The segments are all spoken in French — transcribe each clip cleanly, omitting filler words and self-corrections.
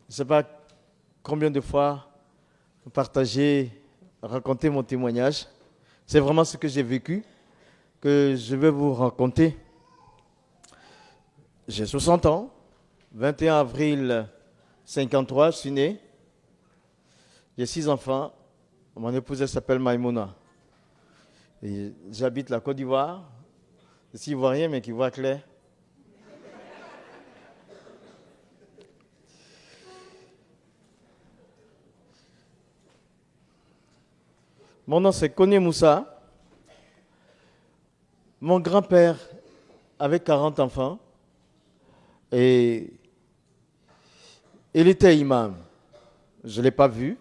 Je ne sais pas combien de fois partager, raconter mon témoignage. C'est vraiment ce que j'ai vécu, que je vais vous raconter. J'ai 60 ans, 21 avril 53, je suis né. J'ai 6 enfants. Mon épouse s'appelle Maïmouna. Et j'habite la Côte d'Ivoire. Je suis ivoirien, mais qui voit clair. Mon nom, c'est Koné Moussa. Mon grand-père avait 40 enfants. Et il était imam. Je ne l'ai pas vu.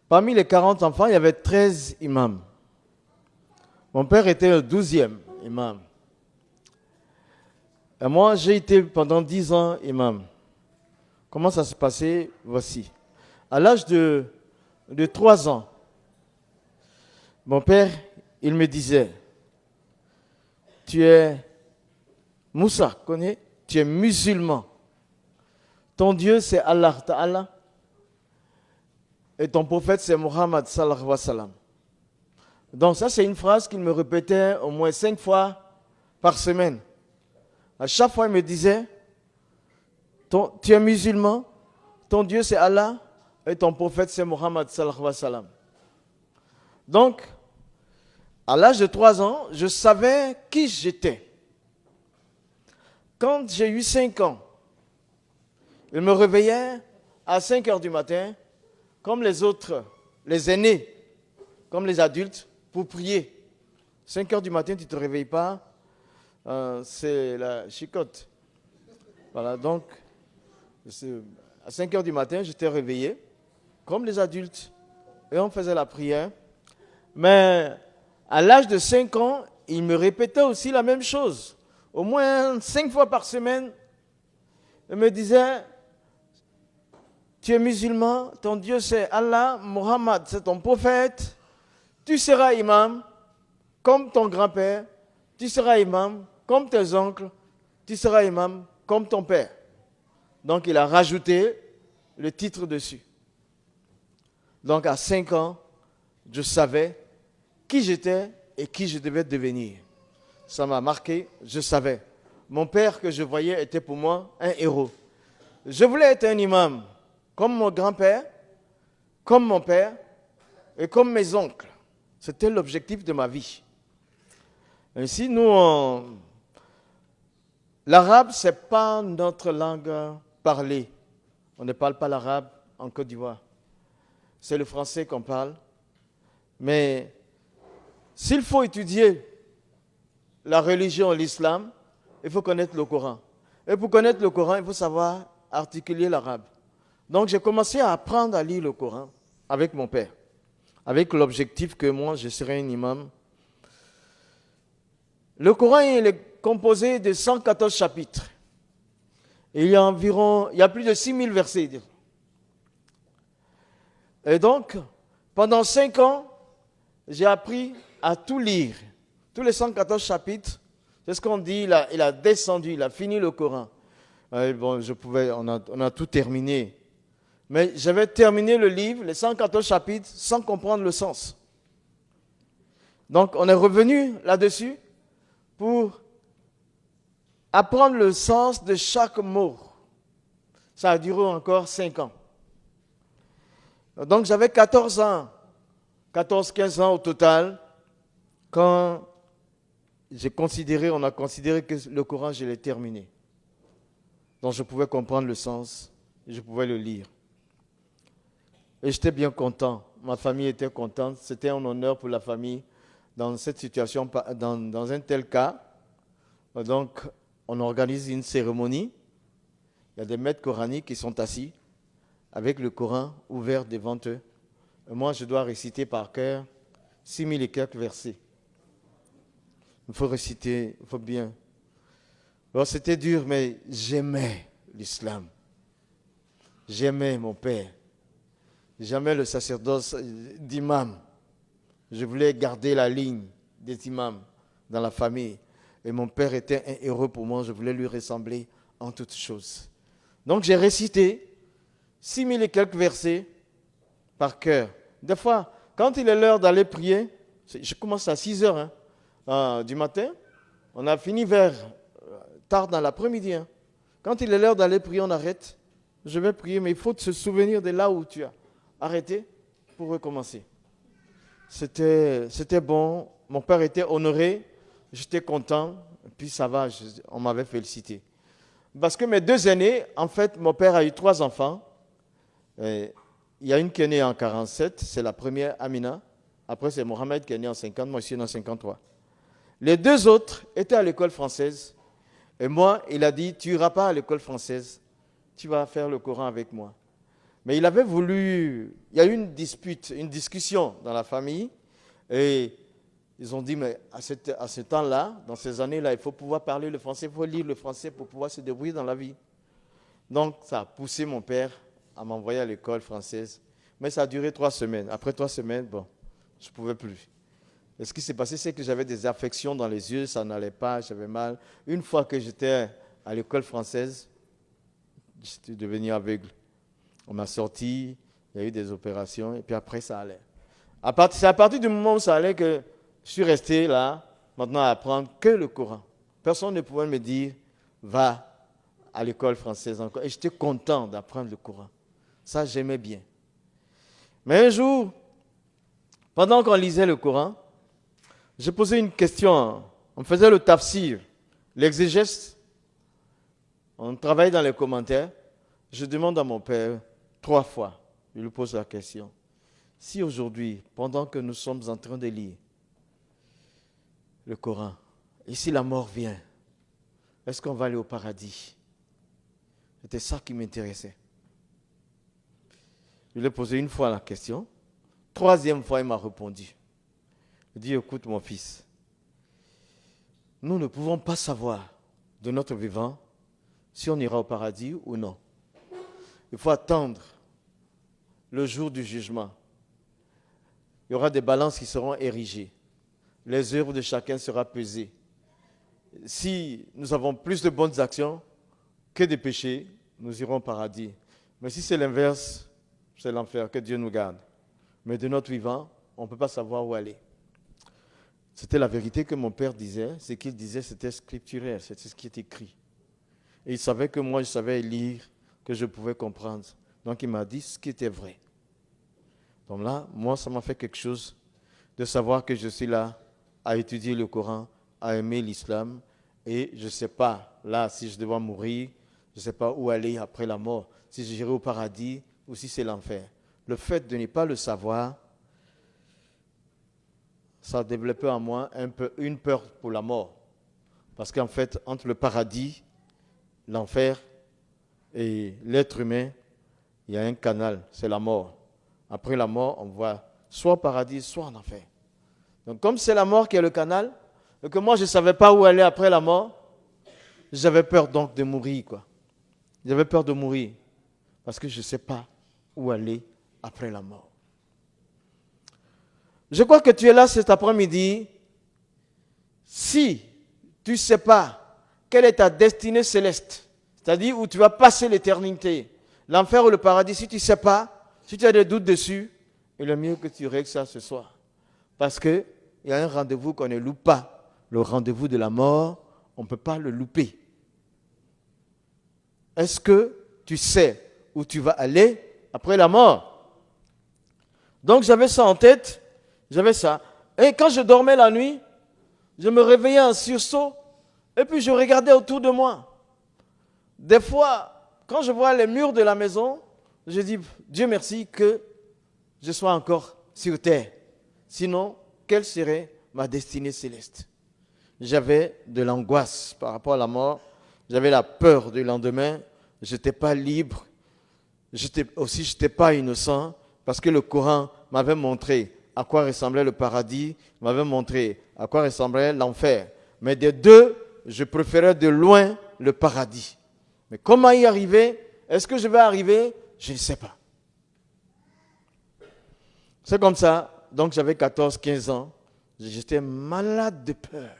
Parmi les 40 enfants, il y avait 13 imams. Mon père était le 12e imam. Et moi, j'ai été pendant 10 ans imam. Comment ça s'est passé? Voici. À l'âge de 3 ans, mon père, il me disait, tu es Moussa, connais? Tu es musulman. Ton Dieu, c'est Allah Ta'ala. Et ton prophète, c'est Muhammad sallallahu alayhi wa sallam. Donc ça, c'est une phrase qu'il me répétait au moins 5 fois par semaine. À chaque fois, il me disait, tu es musulman, ton Dieu, c'est Allah, et ton prophète, c'est Muhammad sallallahu alayhi wa sallam. Donc, à l'âge de 3 ans, je savais qui j'étais. Quand j'ai eu 5 ans, il me réveillait à 5 heures du matin, comme les autres, les aînés, comme les adultes, pour prier. 5 heures du matin, tu ne te réveilles pas, c'est la chicotte. Voilà, donc, à 5 heures du matin, j'étais réveillé, comme les adultes, et on faisait la prière. Mais à l'âge de 5 ans, il me répétait aussi la même chose. Au moins 5 fois par semaine, il me disait, tu es musulman, ton Dieu c'est Allah, Muhammad c'est ton prophète, tu seras imam comme ton grand-père, tu seras imam comme tes oncles, tu seras imam comme ton père. Donc il a rajouté le titre dessus. Donc à 5 ans, je savais qui j'étais et qui je devais devenir. Ça m'a marqué, je savais. Mon père que je voyais était pour moi un héros. Je voulais être un imam, comme mon grand-père, comme mon père et comme mes oncles. C'était l'objectif de ma vie. Ainsi, l'arabe, ce n'est pas notre langue parlée. On ne parle pas l'arabe en Côte d'Ivoire. C'est le français qu'on parle. Mais s'il faut étudier la religion, l'islam, il faut connaître le Coran. Et pour connaître le Coran, il faut savoir articuler l'arabe. Donc j'ai commencé à apprendre à lire le Coran avec mon père, avec l'objectif que moi, je serais un imam. Le Coran, il est composé de 114 chapitres. Et il y a plus de 6000 versets. Et donc, pendant 5 ans, j'ai appris à tout lire. Tous les 114 chapitres, c'est ce qu'on dit, il a descendu, il a fini le Coran. Bon, on a tout terminé. Mais j'avais terminé le livre, les 114 chapitres, sans comprendre le sens. Donc, on est revenu là-dessus pour apprendre le sens de chaque mot. Ça a duré encore 5 ans. Donc, j'avais 14 ans, 14-15 ans au total, quand on a considéré que le Coran, je l'ai terminé. Donc, je pouvais comprendre le sens et je pouvais le lire. Et j'étais bien content. Ma famille était contente. C'était un honneur pour la famille dans cette situation, dans un tel cas. Donc, on organise une cérémonie. Il y a des maîtres coraniques qui sont assis avec le Coran ouvert devant eux. Et moi, je dois réciter par cœur 6000 et quelques versets. Il faut réciter, il faut bien. Alors, c'était dur, mais j'aimais l'islam. J'aimais mon père. J'aimais le sacerdoce d'imam. Je voulais garder la ligne des imams dans la famille. Et mon père était un héros pour moi. Je voulais lui ressembler en toutes choses. Donc j'ai récité 6000 et quelques versets par cœur. Des fois, quand il est l'heure d'aller prier, je commence à 6 heures du matin, on a fini vers tard dans l'après-midi. Quand il est l'heure d'aller prier, on arrête. Je vais prier, mais il faut se souvenir de là où tu as arrêté pour recommencer. C'était bon. Mon père était honoré. J'étais content. Puis ça va, on m'avait félicité. Parce que mes 2 aînés, en fait, mon père a eu 3 enfants. Il y a une qui est née en 47, c'est la première, Amina. Après, c'est Mohamed qui est né en 50, moi je suis né en 53. Les 2 autres étaient à l'école française. Et moi, il a dit, tu n'iras pas à l'école française, tu vas faire le Coran avec moi. Mais il avait voulu, il y a eu une dispute, une discussion dans la famille. Et ils ont dit, mais à ce temps-là, dans ces années-là, il faut pouvoir parler le français, il faut lire le français pour pouvoir se débrouiller dans la vie. Donc, ça a poussé mon père à m'envoyer à l'école française. Mais ça a duré 3 semaines. Après 3 semaines, bon, je ne pouvais plus. Et ce qui s'est passé, c'est que j'avais des affections dans les yeux, ça n'allait pas, j'avais mal. Une fois que j'étais à l'école française, j'étais devenu aveugle. On m'a sorti, il y a eu des opérations, et puis après, ça allait. C'est à partir du moment où ça allait que je suis resté là, maintenant à apprendre que le Coran. Personne ne pouvait me dire, va à l'école française encore. Et j'étais content d'apprendre le Coran. Ça, j'aimais bien. Mais un jour, pendant qu'on lisait le Coran, j'ai posé une question. On faisait le tafsir, l'exégèse. On travaillait dans les commentaires. Je demande à mon père 3 fois, je lui pose la question. Si aujourd'hui, pendant que nous sommes en train de lire le Coran, et si la mort vient, est-ce qu'on va aller au paradis? C'était ça qui m'intéressait. Je lui ai posé une fois la question. 3e fois, il m'a répondu. Il dit, écoute mon fils, nous ne pouvons pas savoir de notre vivant si on ira au paradis ou non. Il faut attendre le jour du jugement. Il y aura des balances qui seront érigées. Les œuvres de chacun seront pesées. Si nous avons plus de bonnes actions que de péchés, nous irons au paradis. Mais si c'est l'inverse, c'est l'enfer, que Dieu nous garde. Mais de notre vivant, on ne peut pas savoir où aller. C'était la vérité que mon père disait. Ce qu'il disait, c'était scripturaire, c'était ce qui est écrit. Et il savait que moi, je savais lire, que je pouvais comprendre. Donc il m'a dit ce qui était vrai. Donc là, moi, ça m'a fait quelque chose de savoir que je suis là à étudier le Coran, à aimer l'islam. Et je ne sais pas, là, si je devais mourir, je ne sais pas où aller après la mort. Si j'irai au paradis ou si c'est l'enfer. Le fait de ne pas le savoir, ça a développé en moi une peur pour la mort. Parce qu'en fait, entre le paradis, l'enfer et l'être humain, il y a un canal, c'est la mort. Après la mort, on voit soit au paradis, soit en enfer. Donc comme c'est la mort qui est le canal, et que moi je ne savais pas où aller après la mort, j'avais peur donc de mourir, quoi. J'avais peur de mourir, parce que je ne sais pas où aller après la mort. Je crois que tu es là cet après-midi. Si tu ne sais pas quelle est ta destinée céleste, c'est-à-dire où tu vas passer l'éternité, l'enfer ou le paradis, si tu ne sais pas, si tu as des doutes dessus, il est mieux que tu règles ça ce soir. Parce qu'il y a un rendez-vous qu'on ne loupe pas. Le rendez-vous de la mort, on ne peut pas le louper. Est-ce que tu sais où tu vas aller après la mort? Donc j'avais ça en tête, j'avais ça. Et quand je dormais la nuit, je me réveillais en sursaut et puis je regardais autour de moi. Des fois, quand je vois les murs de la maison, je dis, Dieu merci que je sois encore sur terre. Sinon, quelle serait ma destinée céleste? J'avais de l'angoisse par rapport à la mort. J'avais la peur du lendemain. Je n'étais pas libre. Je n'étais pas innocent parce que le Coran m'avait montré à quoi ressemblait le paradis, m'avait montré à quoi ressemblait l'enfer. Mais des deux, je préférais de loin le paradis. Mais comment y arriver? Est-ce que je vais arriver? Je ne sais pas. C'est comme ça. Donc j'avais 14-15 ans. J'étais malade de peur.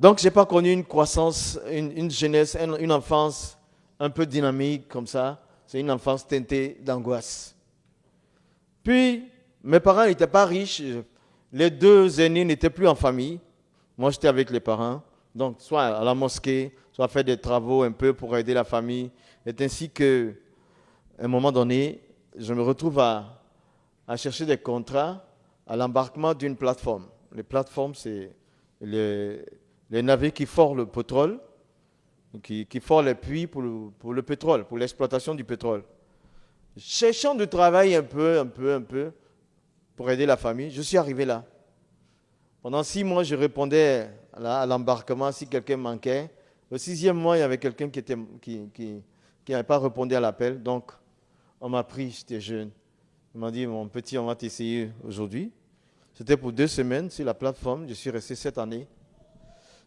Donc, je n'ai pas connu une croissance, une jeunesse, une enfance un peu dynamique comme ça. C'est une enfance teintée d'angoisse. Puis, mes parents n'étaient pas riches. Les deux aînés n'étaient plus en famille. Moi, j'étais avec les parents. Donc, soit à la mosquée, soit faire des travaux un peu pour aider la famille. C'est ainsi qu'à un moment donné, je me retrouve à chercher des contrats à l'embarquement d'une plateforme. Les plateformes, c'est les navires qui forent le pétrole, qui forent les puits pour le pétrole, pour l'exploitation du pétrole. Cherchant du travail un peu, pour aider la famille, je suis arrivé là. Pendant 6 mois, je répondais à l'embarquement si quelqu'un manquait. Le 6e mois, il y avait quelqu'un qui n'avait pas répondu à l'appel. Donc, on m'a pris, j'étais jeune. Il m'a dit, mon petit, on va t'essayer aujourd'hui. C'était pour 2 semaines sur la plateforme. Je suis resté 7 années.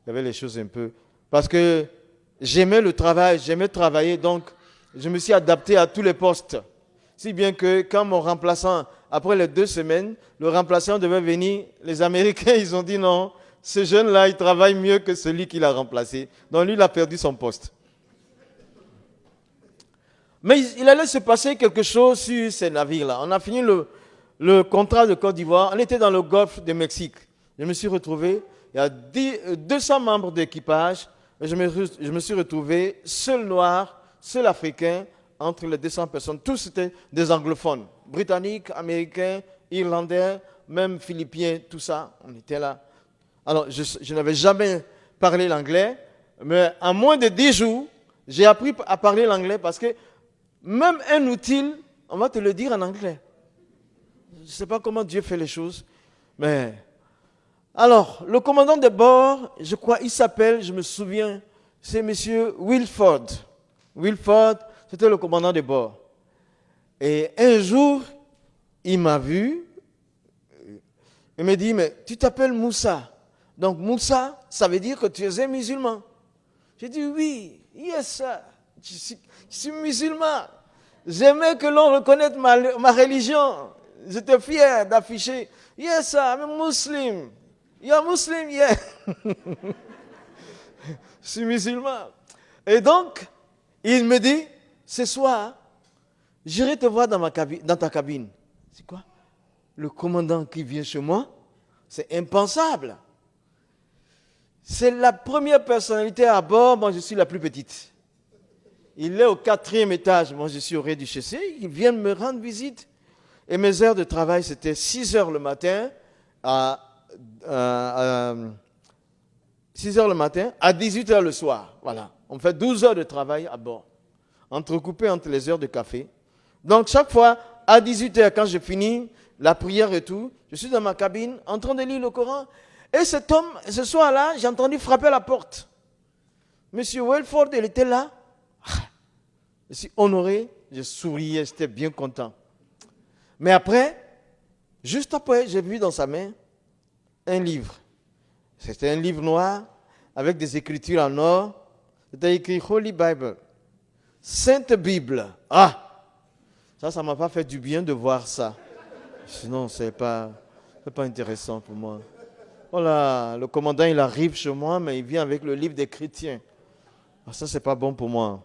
Il y avait les choses un peu. Parce que j'aimais le travail, j'aimais travailler. Donc, je me suis adapté à tous les postes. Si bien que quand mon remplaçant, après les 2 semaines, le remplaçant devait venir, les Américains, ils ont dit non, ce jeune-là, il travaille mieux que celui qui l'a remplacé. Donc lui, il a perdu son poste. Mais il allait se passer quelque chose sur ces navires-là. On a fini le contrat de Côte d'Ivoire. On était dans le golfe du Mexique. Je me suis retrouvé, il y a 200 membres d'équipage. Et je me suis retrouvé seul noir, seul africain, entre les 200 personnes. Tous étaient des anglophones. Britanniques, Américains, Irlandais, même Philippiens, tout ça. On était là. Alors, je n'avais jamais parlé l'anglais. Mais en moins de 10 jours, j'ai appris à parler l'anglais parce que même un outil, on va te le dire en anglais. Je ne sais pas comment Dieu fait les choses, mais... Alors, le commandant de bord, je crois, il s'appelle, je me souviens, c'est M. Wilford. Wilford, c'était le commandant de bord. Et un jour, il m'a vu, il me dit, mais tu t'appelles Moussa. Donc Moussa, ça veut dire que tu es un musulman. J'ai dit, oui, yes, sir. Je suis musulman. J'aimais que l'on reconnaisse ma religion. J'étais fier d'afficher. Yes, sir, I'm a Muslim. You're Muslim, yeah. Je suis musulman. Et donc, il me dit, ce soir, j'irai te voir dans ta cabine. C'est quoi? Le commandant qui vient chez moi? C'est impensable. C'est la première personnalité à bord. Moi, je suis la plus petite. Il est au 4e étage. Moi, je suis au rez-de-chaussée. Il vient me rendre visite. Et mes heures de travail, c'était 6 heures le matin à 6 heures le matin à 18 heures le soir. Voilà. On fait 12 heures de travail à bord, entrecoupé entre les heures de café. Donc, chaque fois, à 18 heures, quand je finis la prière et tout, je suis dans ma cabine, en train de lire le Coran. Et cet homme, ce soir-là, j'ai entendu frapper à la porte. Monsieur Wilford, il était là. Je suis honoré, je souriais, j'étais bien content. Mais après, juste après, j'ai vu dans sa main un livre. C'était un livre noir avec des écritures en or. C'était écrit Holy Bible, Sainte Bible. Ah, ça m'a pas fait du bien de voir ça. Sinon, c'est pas intéressant pour moi. Voilà, le commandant, il arrive chez moi, mais il vient avec le livre des chrétiens. Ah, ça, c'est pas bon pour moi.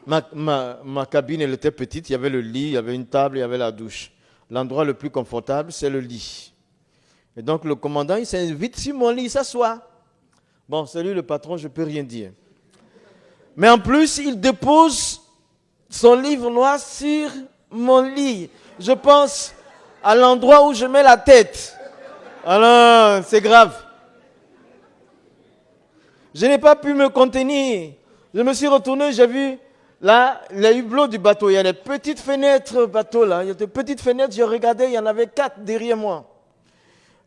Ma cabine, elle était petite. Il y avait le lit, il y avait une table, il y avait la douche. L'endroit le plus confortable, c'est le lit. Et donc, le commandant, il s'invite sur mon lit, il s'assoit. Bon, c'est lui le patron, je ne peux rien dire. Mais en plus, il dépose son livre noir sur mon lit. Je pense à l'endroit où je mets la tête. Alors, c'est grave. Je n'ai pas pu me contenir. Je me suis retourné, j'ai vu là, les hublots du bateau. Il y a des petites fenêtres bateau là. Il y a des petites fenêtres, j'ai regardé, il y en avait 4 derrière moi.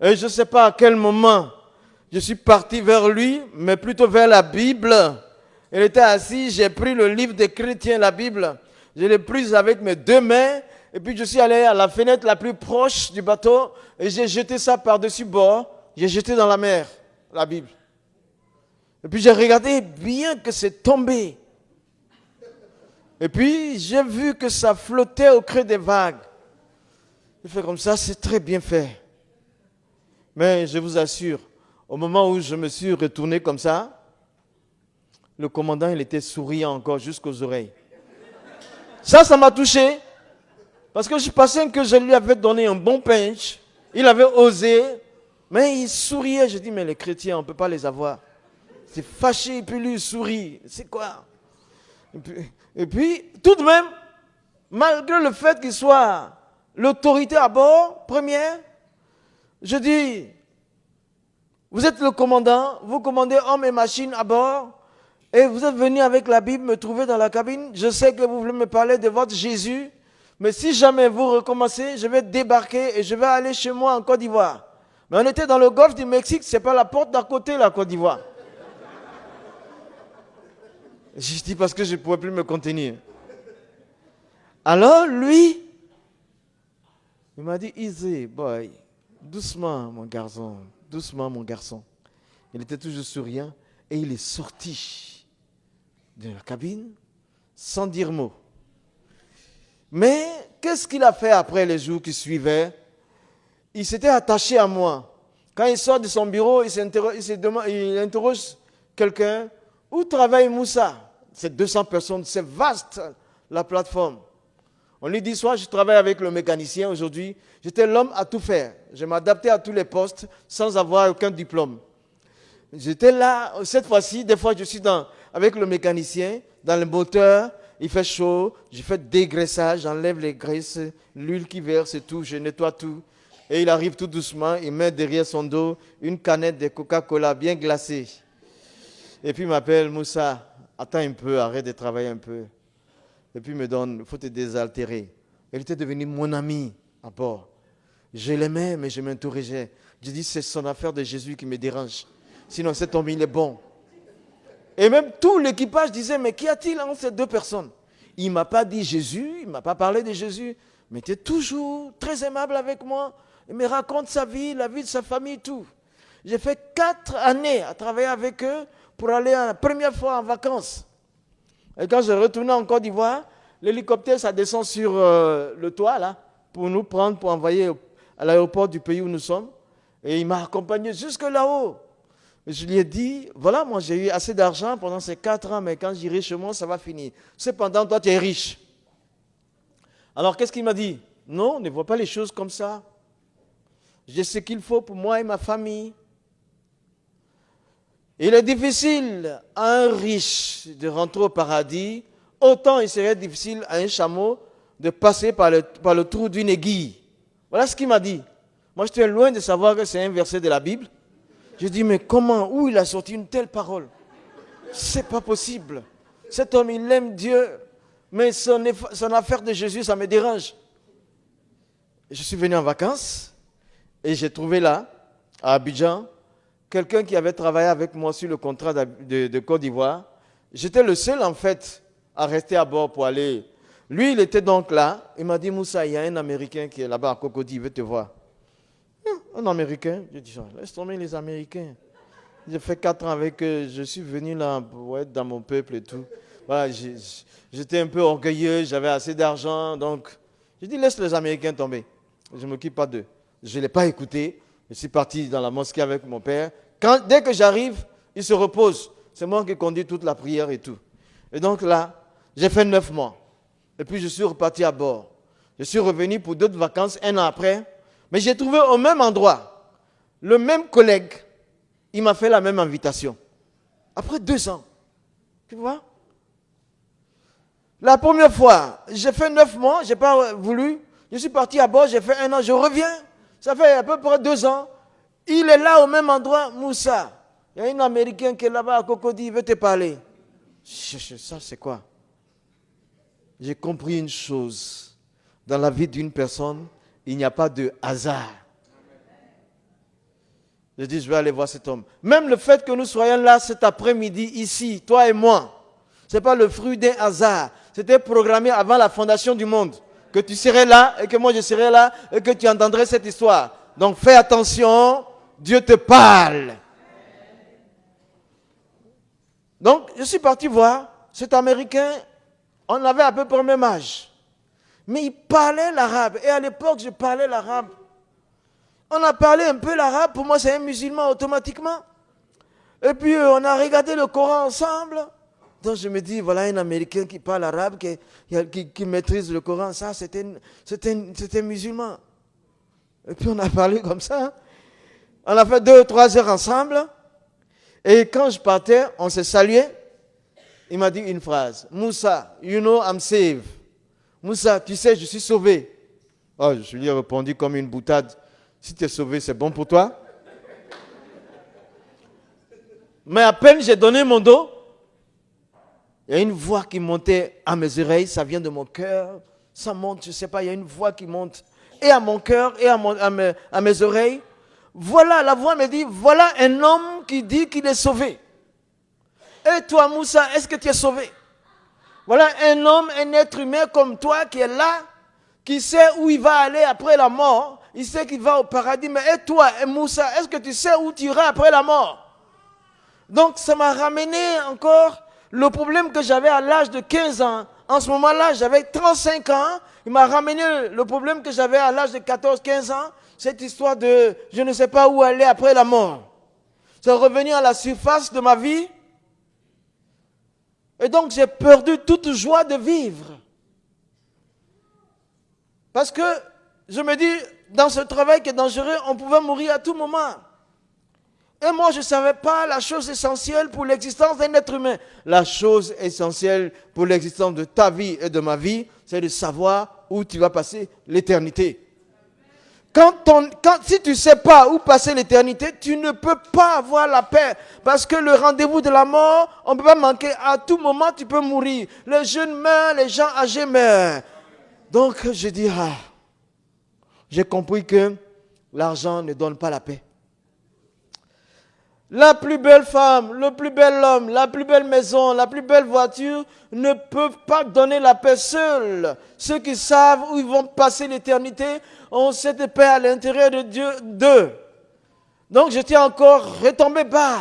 Et je ne sais pas à quel moment je suis parti vers lui, mais plutôt vers la Bible. Il était assis, j'ai pris le livre des chrétiens, la Bible. Je l'ai prise avec mes 2 mains. Et puis je suis allé à la fenêtre la plus proche du bateau. Et j'ai jeté ça par-dessus bord. J'ai jeté dans la mer, la Bible. Et puis j'ai regardé bien que c'est tombé. Et puis j'ai vu que ça flottait au creux des vagues. J'ai fait comme ça, c'est très bien fait. Mais je vous assure, Au moment où je me suis retourné comme ça, le commandant, il était souriant encore jusqu'aux oreilles. Ça m'a touché. Parce que je pensais que je lui avais donné un bon punch. Il avait osé. Mais il souriait. Je dis, mais les chrétiens, on ne peut pas les avoir. C'est fâché, et puis lui, il sourit. C'est quoi? Et puis, tout de même, malgré le fait qu'il soit l'autorité à bord, première, je dis, vous êtes le commandant, vous commandez hommes et machines à bord, et vous êtes venu avec la Bible me trouver dans la cabine. Je sais que vous voulez me parler de votre Jésus, mais si jamais vous recommencez, je vais débarquer et je vais aller chez moi en Côte d'Ivoire. Mais on était dans le golfe du Mexique, c'est pas la porte d'à côté, la Côte d'Ivoire. Je dis parce que je ne pouvais plus me contenir. Alors, lui, il m'a dit, easy, boy, doucement, mon garçon, doucement, mon garçon. Il était toujours souriant et il est sorti de la cabine sans dire mot. Mais qu'est-ce qu'il a fait après les jours qui suivaient? Il s'était attaché à moi. Quand il sort de son bureau, il interroge quelqu'un. Où travaille Moussa? C'est 200 personnes, c'est vaste la plateforme. On lui dit, soit je travaille avec le mécanicien aujourd'hui, j'étais l'homme à tout faire. Je m'adaptais à tous les postes sans avoir aucun diplôme. J'étais là, cette fois-ci, des fois je suis avec le mécanicien, dans le moteur, il fait chaud, je fais dégraissage, j'enlève les graisses, l'huile qui verse et tout, je nettoie tout. Et il arrive tout doucement, il met derrière son dos une canette de Coca-Cola bien glacée. Et puis il m'appelle, Moussa, attends un peu, arrête de travailler un peu. Et puis il me donne, il faut te désaltérer. Il était devenu mon ami à bord. Je l'aimais, mais je m'interrogeais. Je dis, c'est son affaire de Jésus qui me dérange. Sinon, cet homme, il est bon. Et même tout l'équipage disait, mais qu'y a-t-il entre ces deux personnes? Il ne m'a pas dit Jésus, il ne m'a pas parlé de Jésus, mais il était toujours très aimable avec moi. Il me raconte sa vie, la vie de sa famille, tout. J'ai fait 4 années à travailler avec eux pour aller la première fois en vacances. Et quand je retournais en Côte d'Ivoire, l'hélicoptère, ça descend sur le toit, là, pour nous prendre, pour envoyer à l'aéroport du pays où nous sommes. Et il m'a accompagné jusque là-haut. Je lui ai dit, voilà, moi j'ai eu assez d'argent pendant ces 4 ans, mais quand j'irai chez moi, ça va finir. Cependant, toi, tu es riche. Alors, qu'est-ce qu'il m'a dit? Non, ne vois pas les choses comme ça. J'ai ce qu'il faut pour moi et ma famille. Il est difficile à un riche de rentrer au paradis, autant il serait difficile à un chameau de passer par le trou d'une aiguille. Voilà ce qu'il m'a dit. Moi, j'étais loin de savoir que c'est un verset de la Bible. J'ai dit, mais comment, où il a sorti une telle parole? C'est pas possible. Cet homme, il aime Dieu, mais son affaire de Jésus, ça me dérange. Je suis venu en vacances et j'ai trouvé là, à Abidjan, quelqu'un qui avait travaillé avec moi sur le contrat de Côte d'Ivoire. J'étais le seul, en fait, à rester à bord pour aller. Lui, il était donc là. Il m'a dit, Moussa, il y a un Américain qui est là-bas à Cocody, il veut te voir. Un Américain? J'ai dit, laisse tomber les Américains. J'ai fait 4 ans avec eux. Je suis venu là pour être dans mon peuple et tout. Voilà, j'étais un peu orgueilleux, j'avais assez d'argent. Donc, j'ai dit, laisse les Américains tomber. Je ne m'occupe pas d'eux. Je ne l'ai pas écouté. Je suis parti dans la mosquée avec mon père. Dès que j'arrive, il se repose. C'est moi qui conduis toute la prière et tout. Et donc là, j'ai fait 9 mois. Et puis je suis reparti à bord. Je suis revenu pour d'autres vacances 1 an après. Mais j'ai trouvé au même endroit, le même collègue, il m'a fait la même invitation. Après 2 ans. Tu vois? La première fois, j'ai fait 9 mois, je n'ai pas voulu. Je suis parti à bord, j'ai fait 1 an, je reviens. Ça fait à peu près 2 ans. Il est là au même endroit, Moussa. Il y a un Américain qui est là-bas à Cocody, il veut te parler. Ça, c'est quoi? J'ai compris une chose. Dans la vie d'une personne, il n'y a pas de hasard. Je dis, je vais aller voir cet homme. Même le fait que nous soyons là cet après-midi, ici, toi et moi, ce n'est pas le fruit d'un hasard. C'était programmé avant la fondation du monde. Que tu serais là et que moi je serais là et que tu entendrais cette histoire. Donc fais attention, Dieu te parle. Donc je suis parti voir cet Américain, on avait à peu près le même âge. Mais il parlait l'arabe. Et à l'époque, je parlais l'arabe. On a parlé un peu l'arabe, pour moi c'est un musulman automatiquement. Et puis on a regardé le Coran ensemble. Donc je me dis, voilà un Américain qui parle arabe, qui maîtrise le Coran, ça c'est un musulman. Et puis on a parlé comme ça. On a fait 2 ou 3 heures ensemble. Et quand je partais, on s'est salué. Il m'a dit une phrase. Moussa, you know I'm saved. Moussa, tu sais, je suis sauvé. Oh, je lui ai répondu comme une boutade. Si tu es sauvé, c'est bon pour toi. Mais à peine j'ai donné mon dos, il y a une voix qui montait à mes oreilles, ça vient de mon cœur, ça monte, je ne sais pas, il y a une voix qui monte et à mon cœur et à mes oreilles. Voilà, la voix me dit, voilà un homme qui dit qu'il est sauvé. Et toi, Moussa, est-ce que tu es sauvé? Voilà un homme, un être humain comme toi qui est là, qui sait où il va aller après la mort. Il sait qu'il va au paradis. Mais et toi, Moussa, est-ce que tu sais où tu iras après la mort? Donc ça m'a ramené encore le problème que j'avais à l'âge de 15 ans. En ce moment-là, j'avais 35 ans. Il m'a ramené le problème que j'avais à l'âge de 14-15 ans. Cette histoire de je ne sais pas où aller après la mort. C'est revenu à la surface de ma vie. Et donc j'ai perdu toute joie de vivre. Parce que je me dis, dans ce travail qui est dangereux, on pouvait mourir à tout moment. Et moi, je ne savais pas la chose essentielle pour l'existence d'un être humain. La chose essentielle pour l'existence de ta vie et de ma vie, c'est de savoir où tu vas passer l'éternité. Si tu ne sais pas où passer l'éternité, tu ne peux pas avoir la paix. Parce que le rendez-vous de la mort, on ne peut pas manquer. À tout moment, tu peux mourir. Les jeunes meurent, les gens âgés meurent. Donc, je dis, j'ai compris que l'argent ne donne pas la paix. La plus belle femme, le plus bel homme, la plus belle maison, la plus belle voiture ne peuvent pas donner la paix seuls. Ceux qui savent où ils vont passer l'éternité ont cette paix à l'intérieur de Dieu d'eux. Donc j'étais encore retombé bas.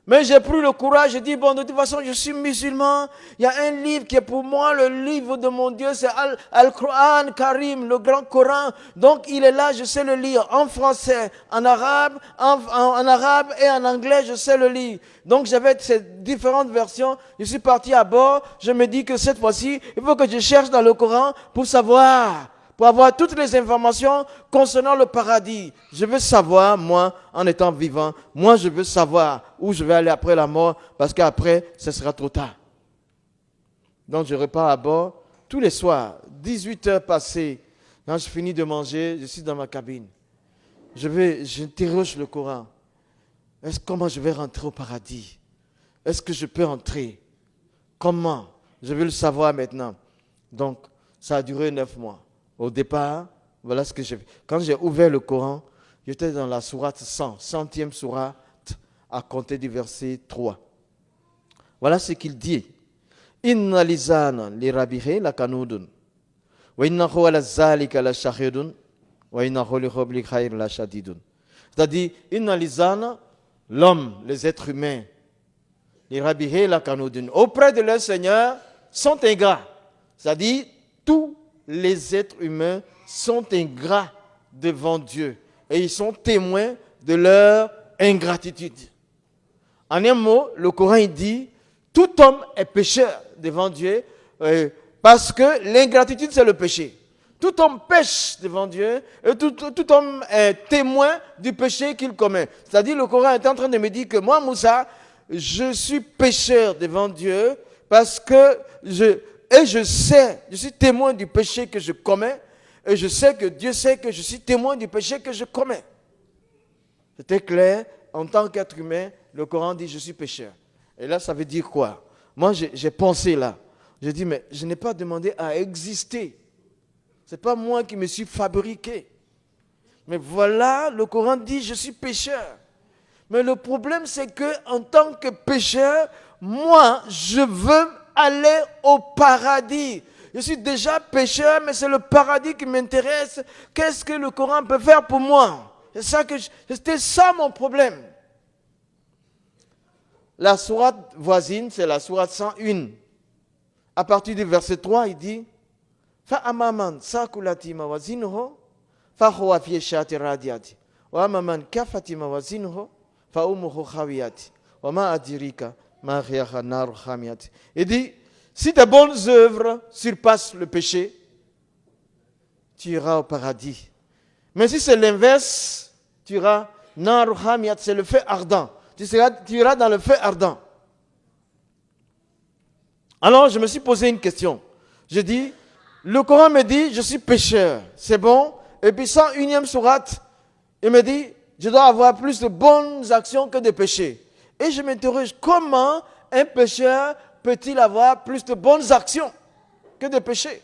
Mais j'ai pris le courage, j'ai dit, bon, de toute façon, je suis musulman. Il y a un livre qui est pour moi le livre de mon Dieu, c'est Al-Quran Karim, le grand Coran. Donc, il est là, je sais le lire en français, en arabe, en arabe et en anglais, je sais le lire. Donc, j'avais ces différentes versions. Je suis parti à bord. Je me dis que cette fois-ci, il faut que je cherche dans le Coran pour savoir, pour avoir toutes les informations concernant le paradis. Je veux savoir, moi, en étant vivant, moi, je veux savoir où je vais aller après la mort, parce qu'après, ce sera trop tard. Donc, je repars à bord. Tous les soirs, 18 heures passées, quand je finis de manger, je suis dans ma cabine. J'interroge le Coran. Comment je vais rentrer au paradis? Est-ce que je peux entrer? Comment? Je veux le savoir maintenant. Donc, ça a duré 9 mois. Au départ, voilà ce que j'ai fait. Quand j'ai ouvert le Coran, j'étais dans la sourate 100, 100e sourate, à compter du verset 3. Voilà ce qu'il dit. Inna lisana li rabihi la kanudun. Wa innahu ala zalika la shahidun. Wa innahu li hubli khair la shadidun. C'est-à-dire, inna lisana, l'homme, les êtres humains, li rabihi la kanudun, auprès de leur Seigneur, sont ingrats. C'est-à-dire, tous les êtres humains sont ingrats devant Dieu et ils sont témoins de leur ingratitude. En un mot, le Coran il dit tout homme est pécheur devant Dieu parce que l'ingratitude c'est le péché. Tout homme pêche devant Dieu et tout homme est témoin du péché qu'il commet. C'est-à-dire le Coran est en train de me dire que moi, Moussa, je suis pécheur devant Dieu parce que je sais, je suis témoin du péché que je commets, et je sais que Dieu sait que je suis témoin du péché que je commets. C'était clair, en tant qu'être humain, le Coran dit je suis pécheur. Et là, ça veut dire quoi? Moi, j'ai pensé là. J'ai dit, mais je n'ai pas demandé à exister. Ce n'est pas moi qui me suis fabriqué. Mais voilà, le Coran dit je suis pécheur. Mais le problème, c'est que en tant que pécheur, moi, je veux aller au paradis. Je suis déjà pécheur, mais c'est le paradis qui m'intéresse. Qu'est-ce que le Coran peut faire pour moi? C'était ça mon problème. La sourate voisine, c'est la sourate 101. À partir du verset 3, il dit Fa'amaman sakulati mawazinuhu فهو في الشات الراديات وأما من كفت موازينه فأمه خاوية وما أدريك ما هي النار الحامية. Il dit, si tes bonnes œuvres surpassent le péché, tu iras au paradis. Mais si c'est l'inverse, tu iras nar hamiyat, c'est le feu ardent. Tu iras dans le feu ardent. Alors je me suis posé une question. Je dis, le Coran me dit, je suis pécheur, c'est bon. Et puis 101e sourate, il me dit, je dois avoir plus de bonnes actions que de péchés. Et je m'interroge, comment un pécheur peut-il avoir plus de bonnes actions que de péchés?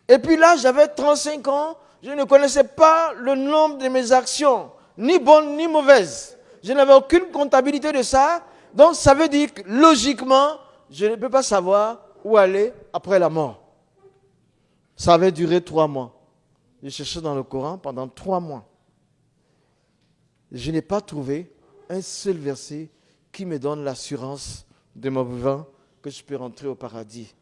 Et puis là, j'avais 35 ans, je ne connaissais pas le nombre de mes actions, ni bonnes ni mauvaises. Je n'avais aucune comptabilité de ça. Donc ça veut dire que logiquement, je ne peux pas savoir où aller après la mort. Ça avait duré 3 mois. J'ai cherché dans le Coran pendant 3 mois. Je n'ai pas trouvé un seul verset qui me donne l'assurance de mon vivant que je peux rentrer au paradis.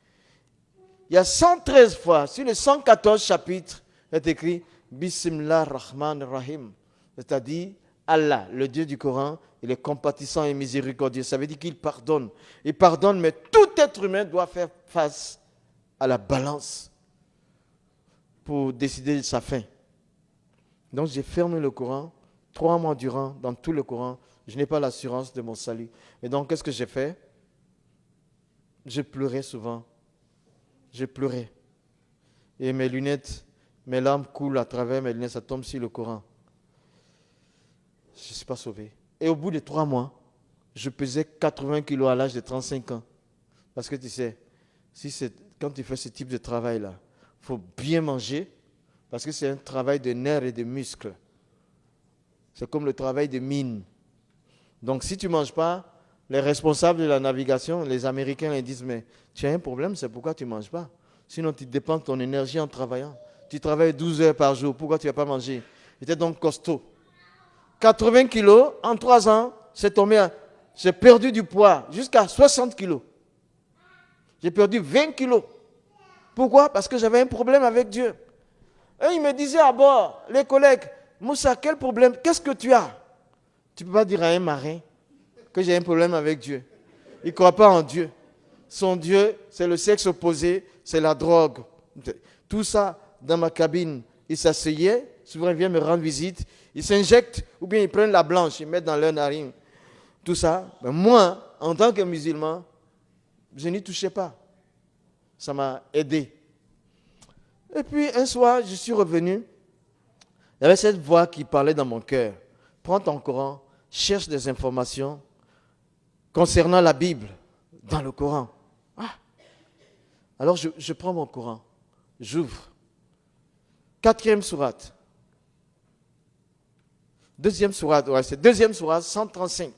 Il y a 113 fois, sur les 114 chapitres, il est écrit Bismillah Rahman Rahim. C'est-à-dire Allah, le Dieu du Coran, il est compatissant et miséricordieux. Ça veut dire qu'il pardonne. Il pardonne, mais tout être humain doit faire face à la balance pour décider de sa fin. Donc j'ai fermé le Coran 3 mois durant, dans tout le Coran. Je n'ai pas l'assurance de mon salut. Et donc qu'est-ce que j'ai fait? Je pleurais souvent. Je pleurais. Et mes lunettes, mes larmes coulent à travers mes lunettes, ça tombe sur le Coran. Je ne suis pas sauvé. Et au bout de 3 mois, je pesais 80 kilos à l'âge de 35 ans. Parce que tu sais, quand tu fais ce type de travail-là, il faut bien manger, parce que c'est un travail de nerfs et de muscles. C'est comme le travail de mine. Donc si tu ne manges pas, les responsables de la navigation, les Américains, ils disent, mais tu as un problème, c'est pourquoi tu ne manges pas. Sinon tu dépenses ton énergie en travaillant. Tu travailles 12 heures par jour, pourquoi tu ne vas pas manger? J'étais donc costaud. 80 kilos, en 3 ans, j'ai perdu du poids jusqu'à 60 kilos. J'ai perdu 20 kilos. Pourquoi? Parce que j'avais un problème avec Dieu. Et ils me disaient à bord, les collègues, Moussa, quel problème? Qu'est-ce que tu as? Tu ne peux pas dire à un marin que j'ai un problème avec Dieu. Il ne croit pas en Dieu. Son Dieu, c'est le sexe opposé, c'est la drogue. Tout ça, dans ma cabine, ils s'asseyaient, souvent ils viennent me rendre visite, ils s'injectent, ou bien ils prennent la blanche, ils mettent dans leur narine. Tout ça, ben moi, en tant que musulman, je n'y touchais pas. Ça m'a aidé. Et puis un soir, je suis revenu, il y avait cette voix qui parlait dans mon cœur. Prends ton Coran, cherche des informations concernant la Bible dans le Coran. Ah. Alors je prends mon Coran, j'ouvre. 4e sourate. 2e sourate, ouais, c'est 2e sourate, 135.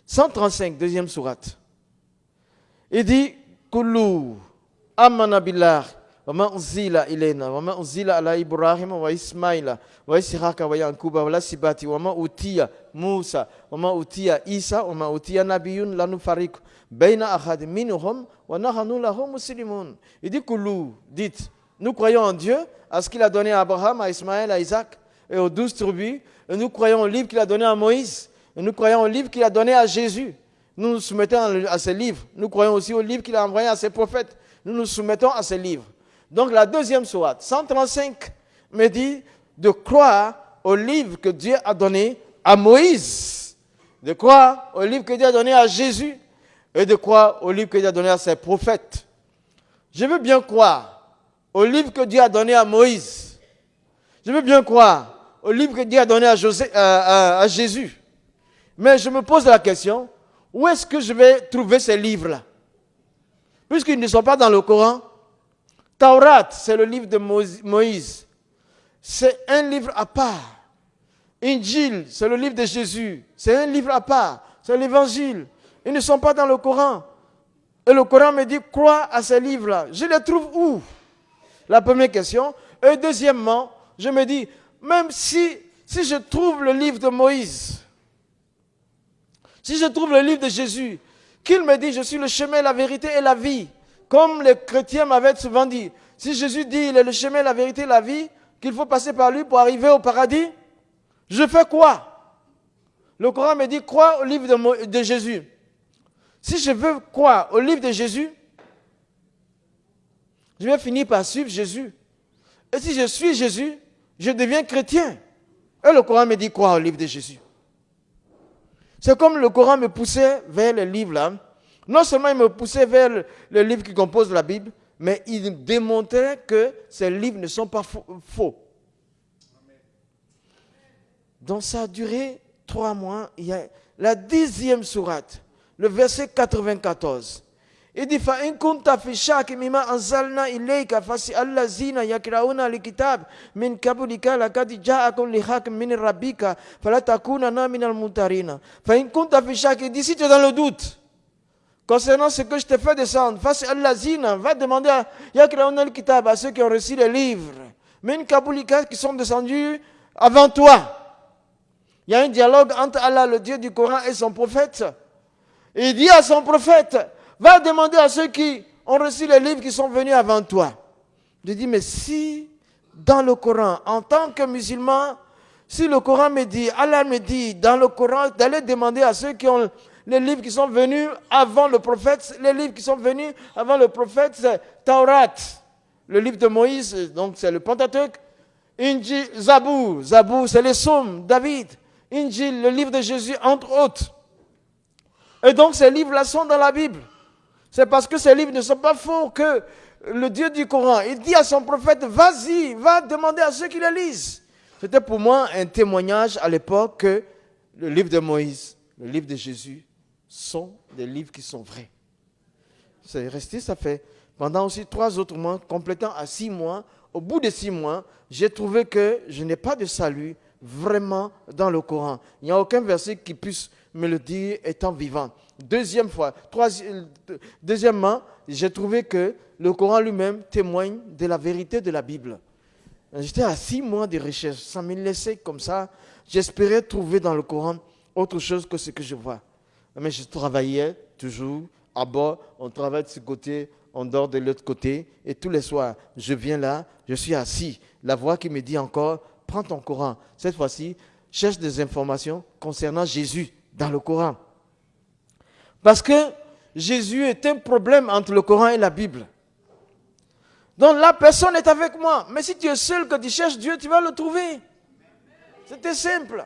135, 2e sourate. Il dit, Kullu amana billah wa ma unzila ilayna wa ma unzila ala Ibrahim wa Ismaila wa Ishaqa wa Yankuba wa lasibati wa ma utiya Musa wa ma utiya Isa wa ma utiya nabiyun la nufariqu bayna ahad minhum wa nahnu lahu muslimun. Il dit, Kullu, dites, nous croyons en Dieu, à ce qu'il a donné à Abraham, à Ismaël, à Isaac et aux 12 tribus. Et nous croyons au livre qu'il a donné à Moïse. Et nous croyons au livre qu'il a donné à Jésus. Nous nous soumettons à ces livres. Nous croyons aussi au livre qu'il a envoyé à ses prophètes. Nous nous soumettons à ces livres. Donc la 2e sourate, 135, me dit de croire au livre que Dieu a donné à Moïse, de croire au livre que Dieu a donné à Jésus et de croire au livre que Dieu a donné à ses prophètes. Je veux bien croire au livre que Dieu a donné à Moïse. Je veux bien croire au livre que Dieu a donné à Jésus. Mais je me pose la question, où est-ce que je vais trouver ces livres-là? Puisqu'ils ne sont pas dans le Coran. Taurat, c'est le livre de Moïse. C'est un livre à part. Injil, c'est le livre de Jésus. C'est un livre à part. C'est l'évangile. Ils ne sont pas dans le Coran. Et le Coran me dit, crois à ces livres-là. Je les trouve où? La première question. Et deuxièmement, je me dis, même si je trouve le livre de Moïse, si je trouve le livre de Jésus, qu'il me dit, je suis le chemin, la vérité et la vie. comme les chrétiens m'avaient souvent dit, si Jésus dit il est le chemin, la vérité, la vie, qu'il faut passer par lui pour arriver au paradis, je fais quoi? Le Coran me dit crois au livre de Jésus. Si je veux croire au livre de Jésus, je vais finir par suivre Jésus. Et si je suis Jésus, je deviens chrétien. Et le Coran me dit croire au livre de Jésus. C'est comme le Coran me poussait vers les livres là. Non seulement il me poussait vers le livre qui compose la Bible, mais il démontrait que ces livres ne sont pas faux. Donc ça a duré 3 mois. Il y a la 10e sourate, le verset 94. Il dit fa in kunta fi shakkin mimma anzalna ilayka fas'al allazina yaqra'una alkitab min qablika laqad ja'akum al-haqq min rabbika fala takunanna minal mumtarina. Fa in kunta fi shakkin, si tu es dans le doute concernant ce que je te fais descendre, fas'al allazina, va demander à yaqra'una alkitab, à ceux qui ont reçu les livres min qablika, qui sont descendus avant toi. Il y a un dialogue entre Allah, le Dieu du Coran, et son prophète. Et il dit à son prophète, va demander à ceux qui ont reçu les livres qui sont venus avant toi. Je dis, mais si dans le Coran, en tant que musulman, si le Coran me dit, Allah me dit dans le Coran d'aller demander à ceux qui ont les livres qui sont venus avant le prophète, les livres qui sont venus avant le prophète, c'est Taurat, le livre de Moïse, donc c'est le Pentateuque, Injil, Zabour, c'est les psaumes, David, Injil, le livre de Jésus, entre autres. Et donc ces livres-là sont dans la Bible. C'est parce que ces livres ne sont pas faux que le Dieu du Coran, il dit à son prophète, vas-y, va demander à ceux qui les lisent. C'était pour moi un témoignage à l'époque que le livre de Moïse, le livre de Jésus, sont des livres qui sont vrais. C'est resté, ça fait pendant aussi 3 autres mois, complétant à 6 mois. Au bout de 6 mois, j'ai trouvé que je n'ai pas de salut vraiment dans le Coran. Il n'y a aucun verset qui puisse me le dire étant vivant. Deuxièmement, j'ai trouvé que le Coran lui-même témoigne de la vérité de la Bible. J'étais à 6 mois de recherche, ça me laissait comme ça. J'espérais trouver dans le Coran autre chose que ce que je vois. Mais je travaillais toujours à bord, on travaille de ce côté, on dort de l'autre côté. Et tous les soirs, je viens là, je suis assis. La voix qui me dit encore, prends ton Coran. Cette fois-ci, cherche des informations concernant Jésus dans le Coran. Parce que Jésus est un problème entre le Coran et la Bible. Donc là, personne n'est avec moi. Mais si tu es seul, que tu cherches Dieu, tu vas le trouver. C'était simple.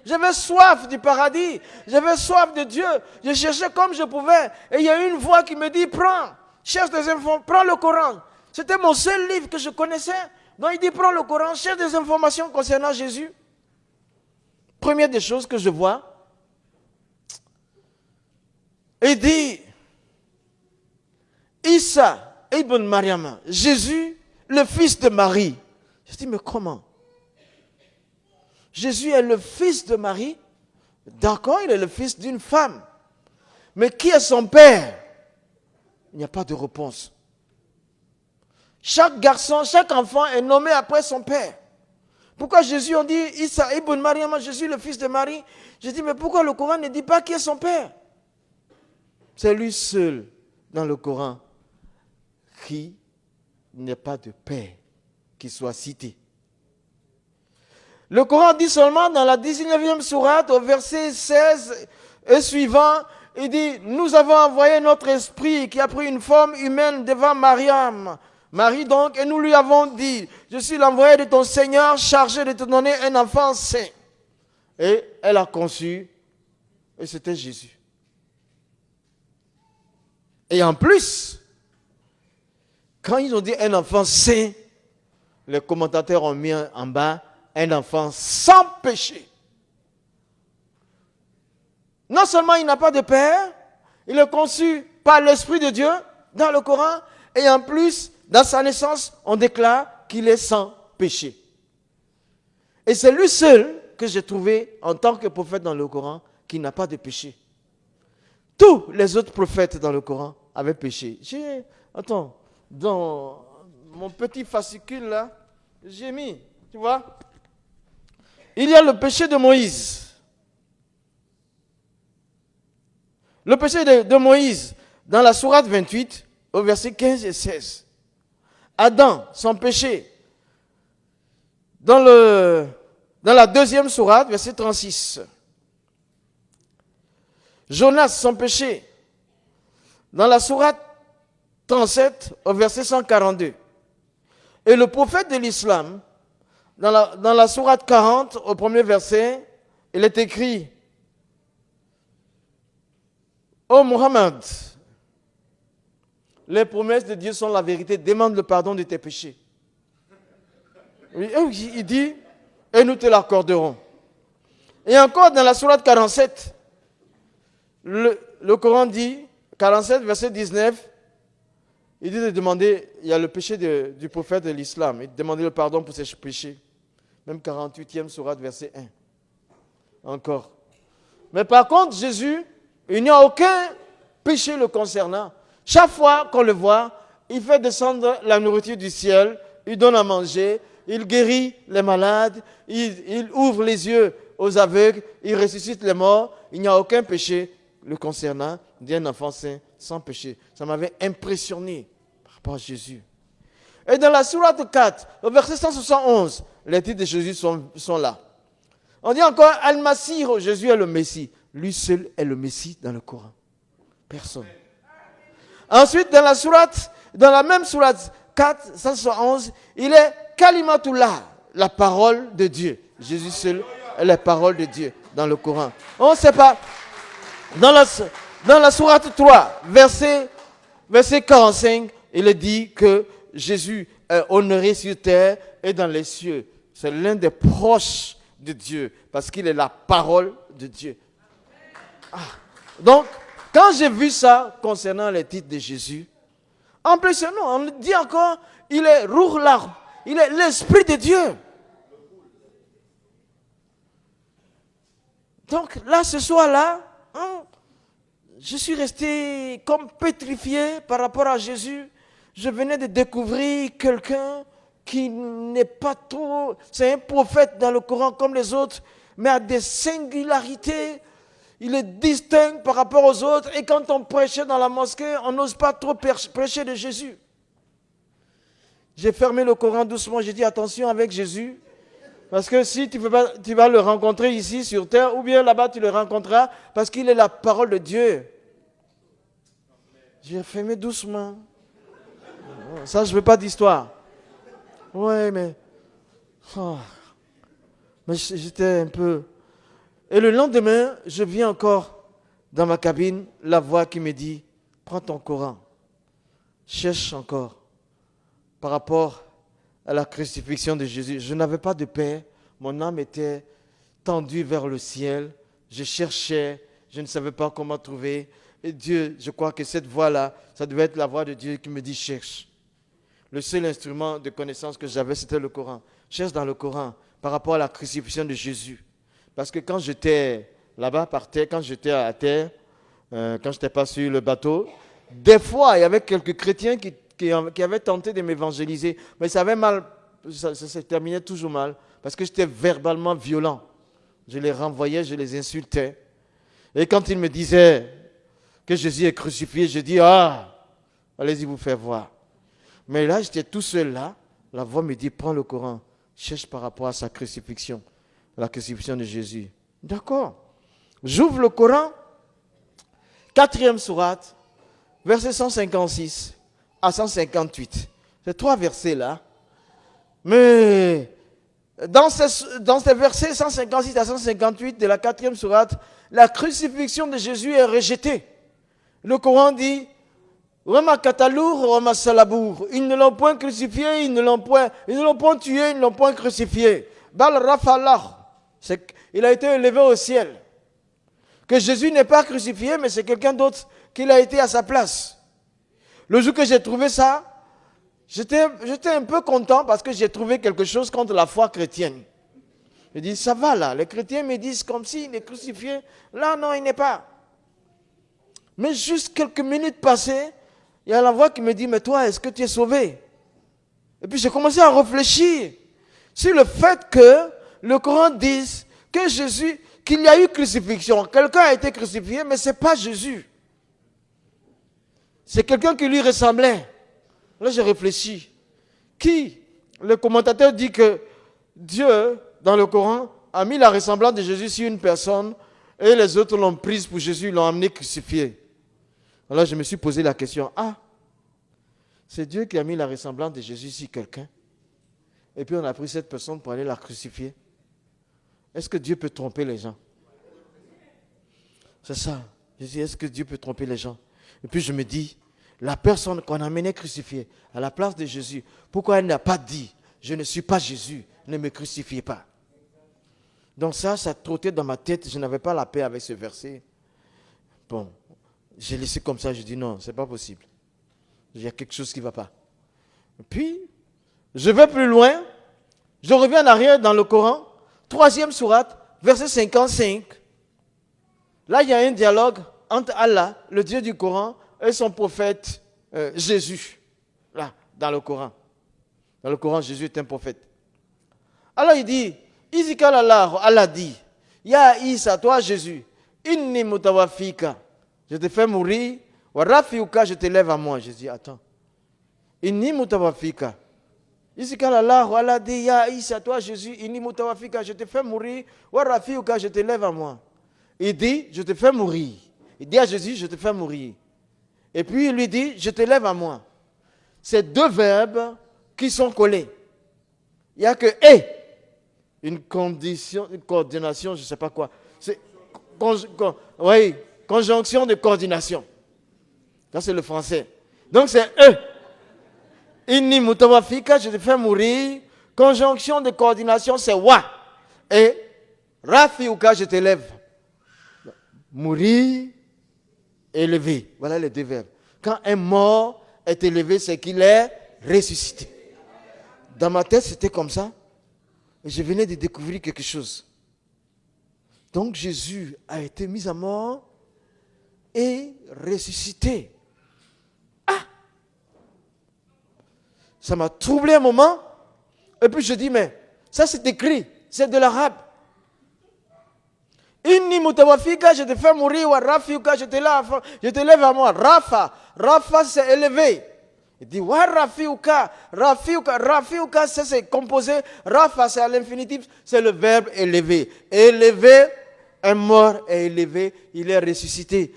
J'avais soif du paradis. J'avais soif de Dieu. Je cherchais comme je pouvais. Et il y a une voix qui me dit, prends, cherche des informations, prends le Coran. C'était mon seul livre que je connaissais. Donc il dit, prends le Coran, cherche des informations concernant Jésus. Première des choses que je vois, il dit, Isa ibn Maryam, Jésus, le fils de Marie. Je dis, mais comment? Jésus est le fils de Marie. D'accord, il est le fils d'une femme. Mais qui est son père? Il n'y a pas de réponse. Chaque garçon, chaque enfant est nommé après son père. Pourquoi Jésus, on dit Isa ibn Maryam, Jésus le fils de Marie? Je dis, mais pourquoi le Coran ne dit pas qui est son père? C'est lui seul dans le Coran qui n'est pas de père qui soit cité. Le Coran dit seulement dans la 19e sourate, au verset 16 et suivant, il dit, nous avons envoyé notre esprit qui a pris une forme humaine devant Mariam. Marie donc, et nous lui avons dit, je suis l'envoyé de ton Seigneur chargé de te donner un enfant saint. Et elle a conçu, et c'était Jésus. Et en plus, quand ils ont dit un enfant saint, les commentateurs ont mis en bas un enfant sans péché. Non seulement il n'a pas de père, il est conçu par l'Esprit de Dieu dans le Coran, et en plus, dans sa naissance, on déclare qu'il est sans péché. Et c'est lui seul que j'ai trouvé en tant que prophète dans le Coran qui n'a pas de péché. Tous les autres prophètes dans le Coran avaient péché. Attends, dans mon petit fascicule là, j'ai mis, tu vois, il y a le péché de Moïse. Le péché de Moïse, dans la sourate 28, au verset 15 et 16. Adam, son péché. Dans la deuxième sourate, verset 36. Jonas, son péché. Dans la sourate 37, au verset 142. Et le prophète de l'islam, dans la sourate 40, au premier verset, il est écrit: Ô Muhammad, les promesses de Dieu sont la vérité, demande le pardon de tes péchés. Il dit, et nous te l'accorderons. Et encore dans la sourate 47, le Coran dit, 47, verset 19, il dit de demander, il y a le péché du prophète de l'islam, il demandait le pardon pour ses péchés. Même 48e sourate, verset 1. Encore. Mais par contre, Jésus, il n'y a aucun péché le concernant. Chaque fois qu'on le voit, il fait descendre la nourriture du ciel, il donne à manger, il guérit les malades, il ouvre les yeux aux aveugles, il ressuscite les morts. Il n'y a aucun péché le concernant d'un enfant saint sans péché. Ça m'avait impressionné par rapport à Jésus. Et dans la sourate 4, au verset 171, les titres de Jésus sont là. On dit encore Al-Masih, Jésus est le Messie. Lui seul est le Messie dans le Coran. Personne. Ensuite, dans la même sourate 4, 171, il est Kalimatullah, la parole de Dieu. Jésus seul est la parole de Dieu dans le Coran. On ne sait pas. Dans la sourate 3, verset 45, il est dit que Jésus est honoré sur terre et dans les cieux. C'est l'un des proches de Dieu parce qu'il est la parole de Dieu. Donc, quand j'ai vu ça concernant les titres de Jésus, impressionnant, on dit encore, il est Ruh l'Arb, il est l'Esprit de Dieu. Donc là, ce soir-là, je suis resté comme pétrifié par rapport à Jésus. Je venais de découvrir quelqu'un qui n'est pas trop... C'est un prophète dans le Coran comme les autres, mais a des singularités. Il est distinct par rapport aux autres. Et quand on prêchait dans la mosquée, on n'ose pas trop prêcher de Jésus. J'ai fermé le Coran doucement. J'ai dit attention avec Jésus. Parce que si tu vas le rencontrer ici sur terre, ou bien là-bas tu le rencontreras, parce qu'il est la parole de Dieu. J'ai fermé doucement. Ça, je ne veux pas d'histoire. Ouais, mais j'étais un peu... Et le lendemain, je viens encore dans ma cabine, la voix qui me dit, prends ton Coran, cherche encore par rapport à la crucifixion de Jésus. Je n'avais pas de paix, mon âme était tendue vers le ciel, je cherchais, je ne savais pas comment trouver. Et Dieu, je crois que cette voix-là, ça devait être la voix de Dieu qui me dit cherche. Le seul instrument de connaissance que j'avais, c'était le Coran. Cherche dans le Coran par rapport à la crucifixion de Jésus. Parce que quand j'étais là-bas par terre, quand j'étais à terre, quand je n'étais pas sur le bateau, des fois, il y avait quelques chrétiens qui avaient tenté de m'évangéliser. Mais ça avait mal, ça se terminait toujours mal, parce que j'étais verbalement violent. Je les renvoyais, je les insultais. Et quand ils me disaient que Jésus est crucifié, je dis, allez-y vous faire voir. Mais là, j'étais tout seul là. La voix me dit, prends le Coran, cherche par rapport à sa crucifixion, la crucifixion de Jésus. D'accord. J'ouvre le Coran, 4e sourate, verset 156 à 158. Ces 3 versets-là. Mais dans ces versets 156 à 158 de la 4e sourate, la crucifixion de Jésus est rejetée. Le Coran dit, Rama Katalour, Rama Salabour. Ils ne l'ont point crucifié, ils ne l'ont point tué, ils ne l'ont point crucifié. Bal Rafalah. Il a été élevé au ciel. Que Jésus n'est pas crucifié, mais c'est quelqu'un d'autre qui a été à sa place. Le jour que j'ai trouvé ça, j'étais un peu content parce que j'ai trouvé quelque chose contre la foi chrétienne. Je dis, ça va là, les chrétiens me disent comme s'il est crucifié. Là, non, il n'est pas. Mais juste quelques minutes passées, il y a la voix qui me dit, mais toi, est-ce que tu es sauvé? Et puis j'ai commencé à réfléchir sur le fait que le Coran dise que Jésus, qu'il y a eu crucifixion. Quelqu'un a été crucifié, mais ce n'est pas Jésus. c'est quelqu'un qui lui ressemblait. Là, j'ai réfléchi. Qui? Le commentateur dit que Dieu, dans le Coran, a mis la ressemblance de Jésus sur une personne et les autres l'ont prise pour Jésus, l'ont amené crucifié. Alors je me suis posé la question, c'est Dieu qui a mis la ressemblance de Jésus sur quelqu'un et puis on a pris cette personne pour aller la crucifier. Est-ce que Dieu peut tromper les gens? C'est ça. Je dis, est-ce que Dieu peut tromper les gens? Et puis je me dis, la personne qu'on a amenée crucifiée à la place de Jésus, pourquoi elle n'a pas dit, je ne suis pas Jésus, ne me crucifiez pas? Donc ça trottait dans ma tête, je n'avais pas la paix avec ce verset. Bon, j'ai laissé comme ça, je dis non, c'est pas possible. Il y a quelque chose qui ne va pas. Et puis, je vais plus loin, je reviens en arrière dans le Coran, 3e sourate, verset 55. Là, il y a un dialogue entre Allah, le Dieu du Coran, et son prophète Jésus. Là, dans le Coran. Dans le Coran, Jésus est un prophète. Alors il dit, Allah dit, Ya Isa, toi Jésus, inni mutawafika, je te fais mourir, wa rafiuka, je te lève à moi. Je dis, attends, inni mutawafika. Allah dit, Ya Isa, toi Jésus, inni mutawafika, je te fais mourir, wa rafiuka, je te lève à moi. Il dit, je te fais mourir. Il dit à Jésus, je te fais mourir. Et puis il lui dit, je te lève à moi. C'est deux verbes qui sont collés. Il n'y a que « et ». Une condition, une coordination, je ne sais pas quoi. C'est conjonction de coordination. Ça, c'est le français. Donc, c'est « e ». Inni mutawafika, je te fais mourir. Conjonction de coordination, c'est « wa ». Et « rafiuka », je te lève. Mourir, élevé. Voilà les deux verbes. Quand un mort est élevé, c'est qu'il est ressuscité. Dans ma tête, c'était comme ça. Et je venais de découvrir quelque chose. Donc Jésus a été mis à mort et ressuscité. Ça m'a troublé un moment. Et puis je dis, mais ça c'est écrit, c'est de l'arabe. Inni mutawafika, je te fais mourir, wa rafiuka, je te lève à moi. Rafa c'est élevé. Il dit, wa rafiuka, ça c'est composé. Rafa c'est à l'infinitif, c'est le verbe élevé. Élevé, un mort est élevé, il est ressuscité.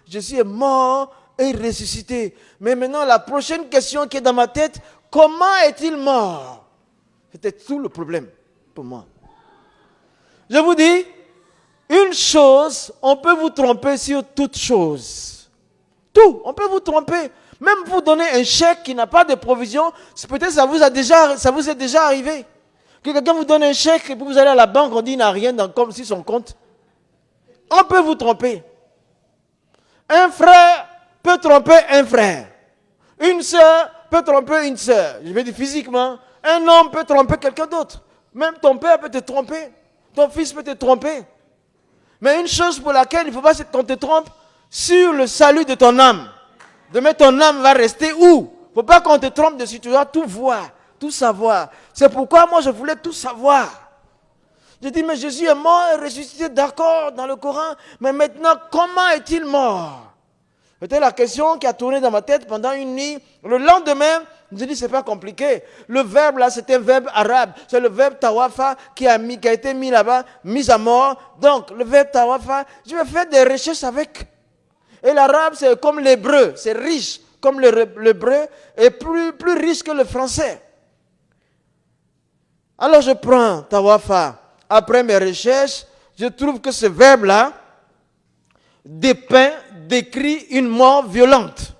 Jésus est mort et ressuscité. Mais maintenant, la prochaine question qui est dans ma tête, comment est-il mort? C'était tout le problème pour moi. Je vous dis, une chose, on peut vous tromper sur toute chose. Tout, on peut vous tromper. Même vous donner un chèque qui n'a pas de provision, peut-être ça vous est déjà arrivé. Que quelqu'un vous donne un chèque et puis vous allez à la banque, on dit qu'il n'a rien comme sur son compte. On peut vous tromper. Un frère peut tromper un frère. Une sœur peut tromper une sœur. Je veux dire physiquement. Un homme peut tromper quelqu'un d'autre. Même ton père peut te tromper. Ton fils peut te tromper. Mais une chose pour laquelle il ne faut pas qu'on te trompe, sur le salut de ton âme. Demain, ton âme va rester où? Il ne faut pas qu'on te trompe dessus. Tu dois tout voir, tout savoir. C'est pourquoi moi, je voulais tout savoir. J'ai dit, mais Jésus est mort et ressuscité, d'accord, dans le Coran. Mais maintenant, comment est-il mort? C'était la question qui a tourné dans ma tête pendant une nuit. Le lendemain, je dis, c'est pas compliqué. Le verbe là, c'était un verbe arabe. C'est le verbe tawafa qui a été mis là-bas, mis à mort. Donc, le verbe tawafa, je vais faire des recherches avec. Et l'arabe, c'est comme l'hébreu. C'est riche comme l'hébreu et plus riche que le français. Alors, je prends tawafa. Après mes recherches, je trouve que ce verbe-là décrit une mort violente.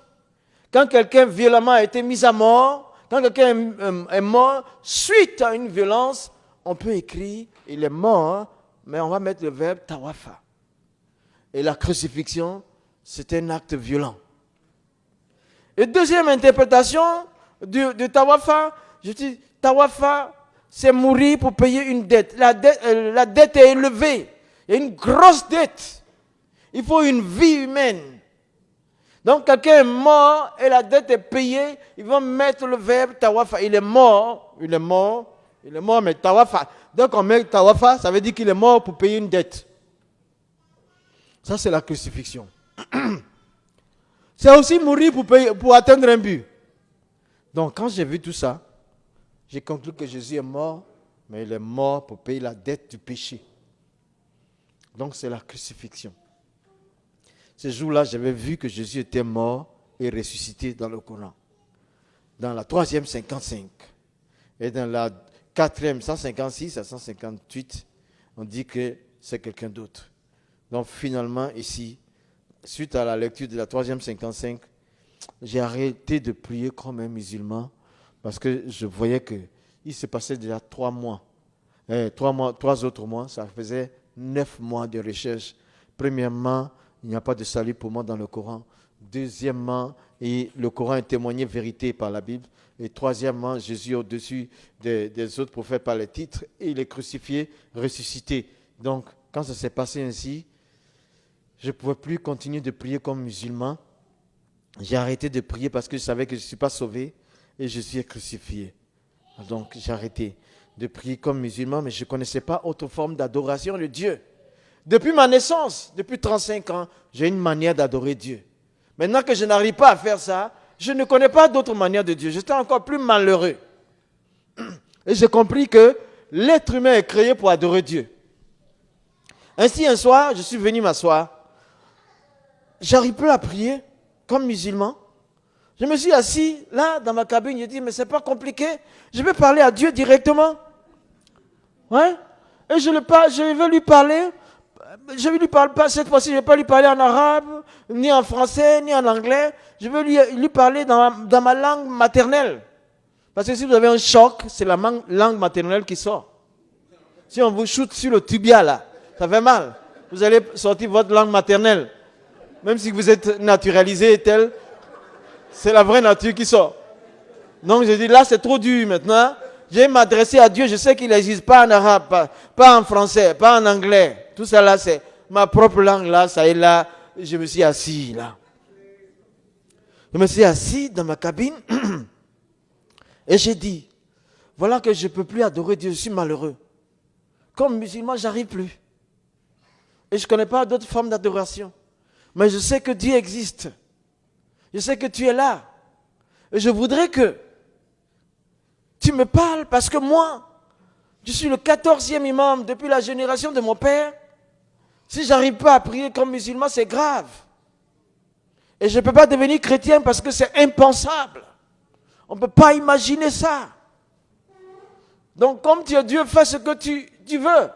Quand quelqu'un violemment a été mis à mort, quand quelqu'un est mort suite à une violence, on peut écrire il est mort, mais on va mettre le verbe tawafa. Et la crucifixion, c'est un acte violent. Et deuxième interprétation de tawafa, je dis tawafa, c'est mourir pour payer une dette. La dette est élevée. Il y a une grosse dette. Il faut une vie humaine. Donc, quelqu'un est mort et la dette est payée. Ils vont mettre le verbe tawafa. Il est mort, mais tawafa. Donc, on met tawafa, ça veut dire qu'il est mort pour payer une dette. Ça, c'est la crucifixion. C'est aussi mourir pour atteindre un but. Donc quand j'ai vu tout ça, j'ai conclu que Jésus est mort, mais il est mort pour payer la dette du péché. Donc c'est la crucifixion. Ce jour-là, j'avais vu que Jésus était mort et ressuscité dans le Coran. Dans la 3e 55 et dans la 4e 156 à 158, on dit que c'est quelqu'un d'autre. Donc finalement ici, suite à la lecture de la 3e 55, j'ai arrêté de prier comme un musulman parce que je voyais qu'il se passait déjà 3 mois. 3 autres mois, ça faisait 9 mois de recherche. Premièrement, il n'y a pas de salut pour moi dans le Coran. Deuxièmement, le Coran est témoigné vérité par la Bible. Et troisièmement, Jésus au-dessus des autres prophètes par les titres. Et il est crucifié, ressuscité. Donc, quand ça s'est passé ainsi, je ne pouvais plus continuer de prier comme musulman. J'ai arrêté de prier parce que je savais que je ne suis pas sauvé et je suis crucifié. Donc, j'ai arrêté de prier comme musulman, mais je ne connaissais pas autre forme d'adoration de Dieu. Depuis ma naissance, depuis 35 ans, j'ai une manière d'adorer Dieu. Maintenant que je n'arrive pas à faire ça, je ne connais pas d'autre manière de Dieu. J'étais encore plus malheureux. Et j'ai compris que l'être humain est créé pour adorer Dieu. Ainsi, un soir, je suis venu m'asseoir. J'arrive plus à prier comme musulman. Je me suis assis là dans ma cabine. J'ai dit, mais c'est pas compliqué. Je vais parler à Dieu directement. Ouais. Et je vais lui parler. Je vais lui parler, cette fois-ci, je ne vais pas lui parler en arabe, ni en français, ni en anglais. Je vais lui parler dans ma langue maternelle. Parce que si vous avez un choc, c'est la langue maternelle qui sort. Si on vous shoot sur le tibia là, ça fait mal. Vous allez sortir votre langue maternelle. Même si vous êtes naturalisé et tel, c'est la vraie nature qui sort. Donc je dis là c'est trop dur maintenant. Je vais m'adresser à Dieu, je sais qu'il n'existe pas en arabe, pas en français, pas en anglais. Tout ça là c'est ma propre langue là, ça est là. Je me suis assis là. Je me suis assis dans ma cabine et j'ai dit, voilà que je ne peux plus adorer Dieu, je suis malheureux. Comme musulman, j'arrive plus. Et je ne connais pas d'autres formes d'adoration. Mais je sais que Dieu existe. Je sais que tu es là. Et je voudrais que tu me parles parce que moi, je suis le 14e imam depuis la génération de mon père. Si je n'arrive pas à prier comme musulman, c'est grave. Et je ne peux pas devenir chrétien parce que c'est impensable. On ne peut pas imaginer ça. Donc comme tu es Dieu, fais ce que tu veux.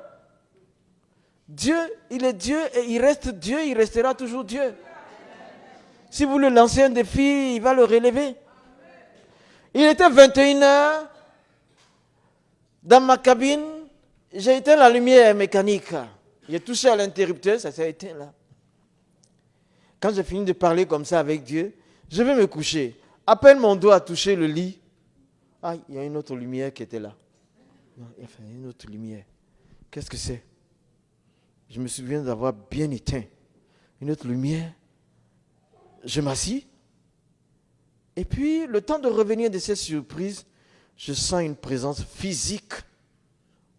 Dieu, il est Dieu et il reste Dieu, il restera toujours Dieu. Si vous lui lancez un défi, il va le relever. Il était 21h. Dans ma cabine, j'ai éteint la lumière mécanique. J'ai touché à l'interrupteur, ça s'est éteint là. Quand j'ai fini de parler comme ça avec Dieu, je vais me coucher. À peine mon doigt a touché le lit. Ah, il y a une autre lumière qui était là. Il y a une autre lumière. Qu'est-ce que c'est? Je me souviens d'avoir bien éteint une autre lumière. Je m'assis. Et puis, le temps de revenir de cette surprise, je sens une présence physique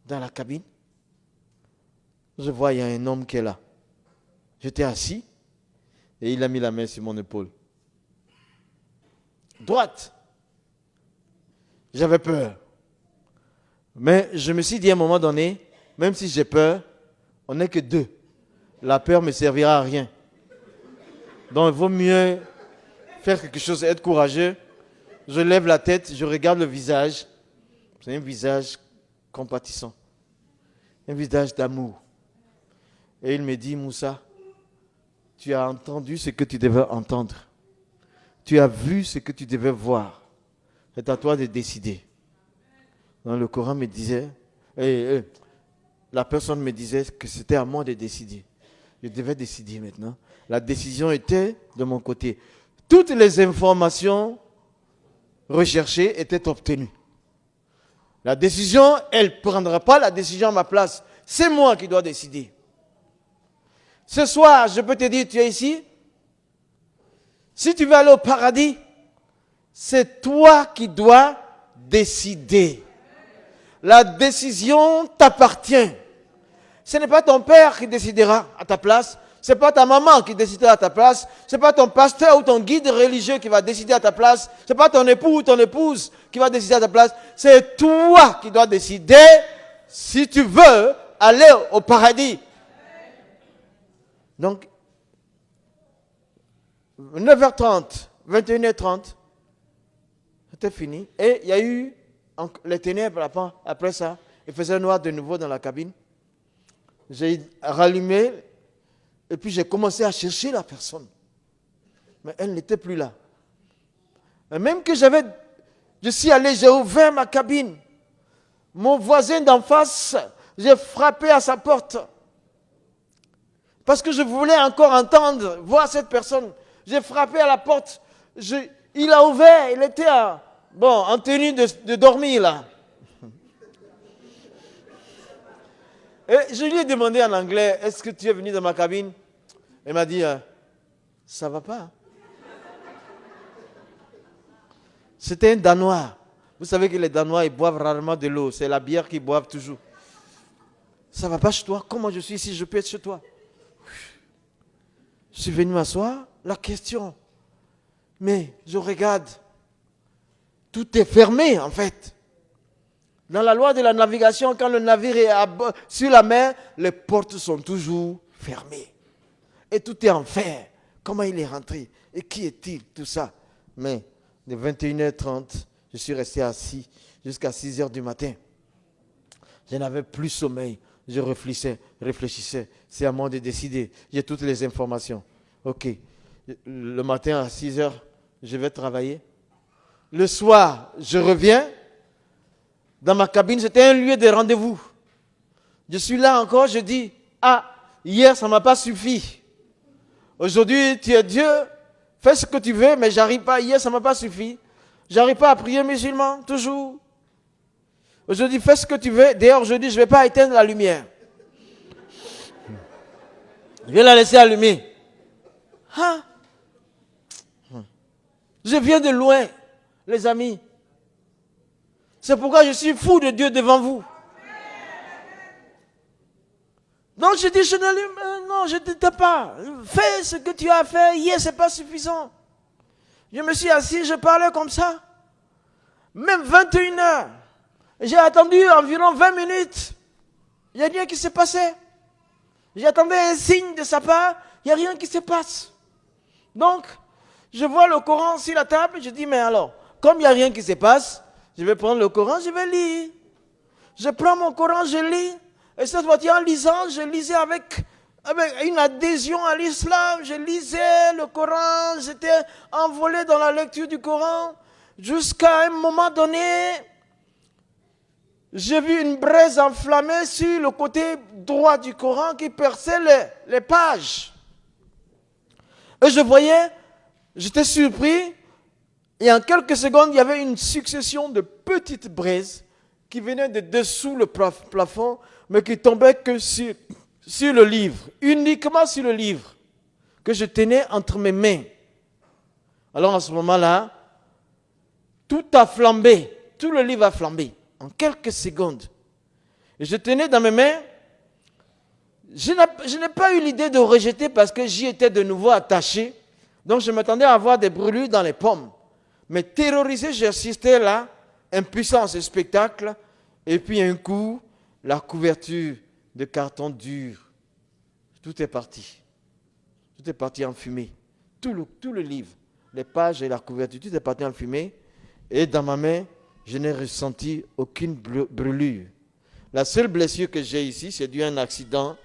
dans la cabine. Je vois, il y a un homme qui est là. J'étais assis et il a mis la main sur mon épaule. Droite. J'avais peur. Mais je me suis dit à un moment donné, même si j'ai peur, on n'est que deux. La peur ne me servira à rien. Donc il vaut mieux faire quelque chose, être courageux. Je lève la tête, je regarde le visage. C'est un visage compatissant. Un visage d'amour. Et il me dit, Moussa, tu as entendu ce que tu devais entendre. Tu as vu ce que tu devais voir. C'est à toi de décider. Dans le Coran me disait, la personne me disait que c'était à moi de décider. Je devais décider maintenant. La décision était de mon côté. Toutes les informations recherchées étaient obtenues. La décision, elle ne prendra pas la décision à ma place. C'est moi qui dois décider. Ce soir, je peux te dire, tu es ici. Si tu veux aller au paradis, c'est toi qui dois décider. La décision t'appartient. Ce n'est pas ton père qui décidera à ta place. Ce n'est pas ta maman qui décide à ta place. Ce n'est pas ton pasteur ou ton guide religieux qui va décider à ta place. Ce n'est pas ton époux ou ton épouse qui va décider à ta place. C'est toi qui dois décider si tu veux aller au paradis. Donc, 9h30, 21h30, c'était fini. Et il y a eu les ténèbres après ça. Il faisait noir de nouveau dans la cabine. J'ai rallumé et puis j'ai commencé à chercher la personne. Mais elle n'était plus là. Et même que je suis allé, j'ai ouvert ma cabine. Mon voisin d'en face, j'ai frappé à sa porte. Parce que je voulais encore entendre, voir cette personne. J'ai frappé à la porte. Il a ouvert, il était en tenue de dormir là. Et je lui ai demandé en anglais, est-ce que tu es venu dans ma cabine? Il m'a dit, ça va pas. C'était un Danois. Vous savez que les Danois, ils boivent rarement de l'eau. C'est la bière qu'ils boivent toujours. Ça va pas chez toi? Comment je suis ici? Je peux être chez toi? Je suis venu m'asseoir. La question. Mais je regarde. Tout est fermé en fait. Dans la loi de la navigation, quand le navire est sur la mer, les portes sont toujours fermées. Et tout est en fer. Comment il est rentré? Et qui est-il? Tout ça. Mais de 21h30, je suis resté assis jusqu'à 6h du matin. Je n'avais plus sommeil. Je réfléchissais. C'est à moi de décider. J'ai toutes les informations. Ok. Le matin à 6h, je vais travailler. Le soir, je reviens. Dans ma cabine, c'était un lieu de rendez-vous. Je suis là encore, je dis, hier, ça ne m'a pas suffi. Aujourd'hui, tu es Dieu, fais ce que tu veux, mais j'arrive pas. Hier, ça ne m'a pas suffi. J'arrive pas à prier musulman, toujours. Aujourd'hui, fais ce que tu veux. D'ailleurs, aujourd'hui, je ne vais pas éteindre la lumière. Je vais la laisser allumer. Je viens de loin, les amis. C'est pourquoi je suis fou de Dieu devant vous. Donc je dis, non, je ne t'aide pas. Fais ce que tu as fait hier, ce n'est pas suffisant. Je me suis assis, je parlais comme ça. Même 21h. J'ai attendu environ 20 minutes. Il n'y a rien qui s'est passé. J'attendais un signe de sa part. Il n'y a rien qui se passe. Donc, je vois le Coran sur la table. Je dis, mais alors, comme il n'y a rien qui se passe, je vais prendre le Coran, je vais lire. Je prends mon Coran, je lis. Et cette fois-ci, en lisant, je lisais avec une adhésion à l'islam. Je lisais le Coran, j'étais envolé dans la lecture du Coran. Jusqu'à un moment donné, j'ai vu une braise enflammée sur le côté droit du Coran qui perçait les pages. Et je voyais, j'étais surpris. Et en quelques secondes, il y avait une succession de petites braises qui venaient de dessous le plafond, mais qui tombaient que sur le livre, uniquement sur le livre, que je tenais entre mes mains. Alors à ce moment-là, tout a flambé, tout le livre a flambé, en quelques secondes. Et je tenais dans mes mains, je n'ai pas eu l'idée de rejeter parce que j'y étais de nouveau attaché, donc je m'attendais à avoir des brûlures dans les pommes. Mais terrorisé, j'assistais là, impuissant à ce spectacle, et puis un coup, la couverture de carton dur, tout est parti. Tout est parti en fumée. Tout le livre, les pages et la couverture, tout est parti en fumée. Et dans ma main, je n'ai ressenti aucune brûlure. La seule blessure que j'ai ici, c'est dû à un accident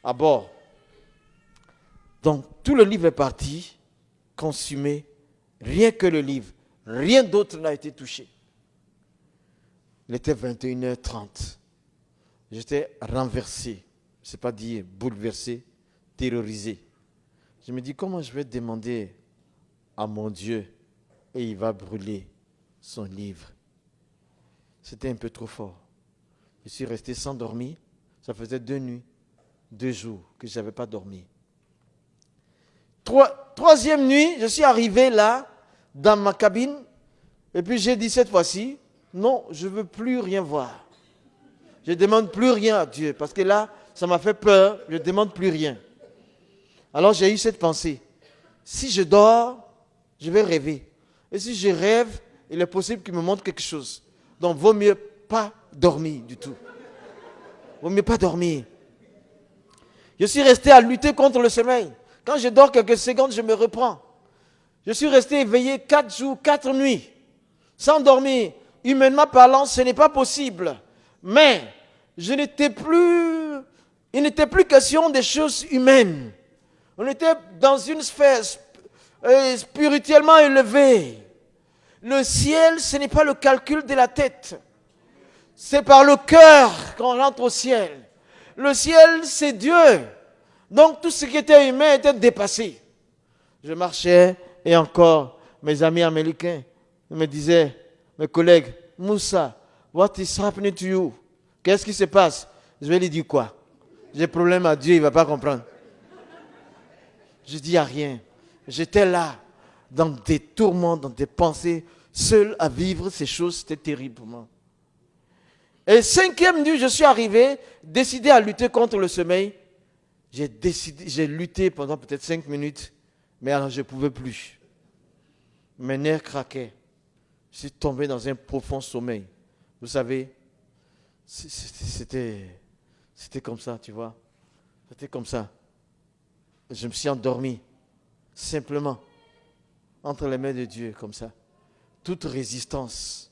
à bord. Donc, tout le livre est parti, consumé. Rien que le livre, rien d'autre n'a été touché. Il était 21h30. J'étais renversé, je ne sais pas dire bouleversé, terrorisé. Je me dis, comment je vais demander à mon Dieu et il va brûler son livre? C'était un peu trop fort. Je suis resté sans dormir. Ça faisait 2 nuits, 2 jours que je n'avais pas dormi. Troisième nuit, je suis arrivé là, dans ma cabine, et puis j'ai dit cette fois-ci, non, je ne veux plus rien voir. Je ne demande plus rien à Dieu, parce que là, ça m'a fait peur, je ne demande plus rien. Alors j'ai eu cette pensée. Si je dors, je vais rêver. Et si je rêve, il est possible qu'il me montre quelque chose. Donc, vaut mieux pas dormir du tout. Vaut mieux pas dormir. Je suis resté à lutter contre le sommeil. Quand je dors quelques secondes, je me reprends. Je suis resté éveillé 4 jours, 4 nuits, sans dormir. Humainement parlant, ce n'est pas possible. Mais il n'était plus question des choses humaines. On était dans une sphère spirituellement élevée. Le ciel, ce n'est pas le calcul de la tête. C'est par le cœur qu'on rentre au ciel. Le ciel, c'est Dieu. Donc tout ce qui était humain était dépassé. Je marchais et encore, mes amis américains me disaient, mes collègues, Moussa, what is happening to you? Qu'est-ce qui se passe? Je vais lui dire quoi? J'ai problème à Dieu, il ne va pas comprendre. Je dis à rien. J'étais là, dans des tourments, dans des pensées, seul à vivre ces choses, c'était terrible pour moi. Et 5e nuit, je suis arrivé, décidé à lutter contre le sommeil. J'ai lutté pendant peut-être 5 minutes, mais alors je ne pouvais plus. Mes nerfs craquaient. Je suis tombé dans un profond sommeil. Vous savez, c'était comme ça, tu vois. C'était comme ça. Je me suis endormi, simplement, entre les mains de Dieu, comme ça. Toute résistance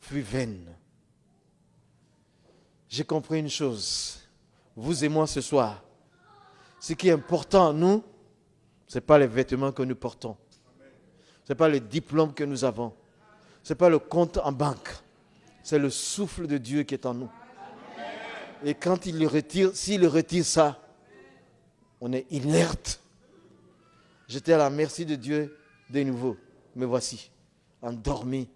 fut vaine. J'ai compris une chose. Vous et moi ce soir, ce qui est important en nous, ce n'est pas les vêtements que nous portons. Ce n'est pas le diplôme que nous avons. Ce n'est pas le compte en banque. C'est le souffle de Dieu qui est en nous. Et quand il le retire, s'il retire ça, on est inerte. J'étais à la merci de Dieu de nouveau. Me voici, endormi.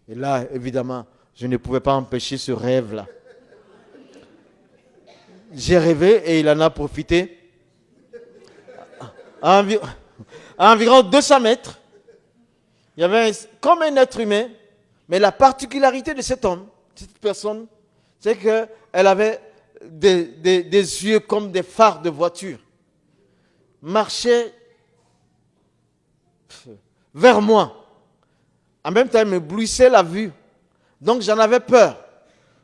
Et là, évidemment, je ne pouvais pas empêcher ce rêve-là. J'ai rêvé et il en a profité. À environ 200 mètres, il y avait comme un être humain, mais la particularité de cet homme, cette personne, c'est qu'elle avait des yeux comme des phares de voiture. Marchait vers moi. En même temps, elle me blissait la vue. Donc j'en avais peur.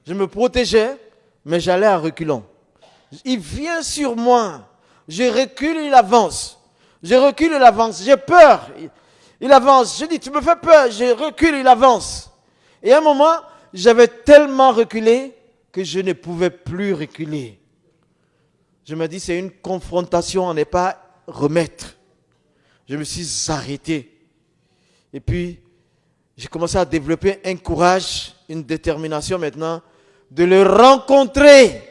Je me protégeais, mais j'allais à reculons. Il vient sur moi. Je recule, il avance. Je recule, il avance. J'ai peur. Il avance. Je dis, tu me fais peur. Je recule, il avance. Et à un moment, j'avais tellement reculé que je ne pouvais plus reculer. Je me dis, c'est une confrontation à ne pas remettre. Je me suis arrêté. Et puis, j'ai commencé à développer un courage, une détermination maintenant, de le rencontrer,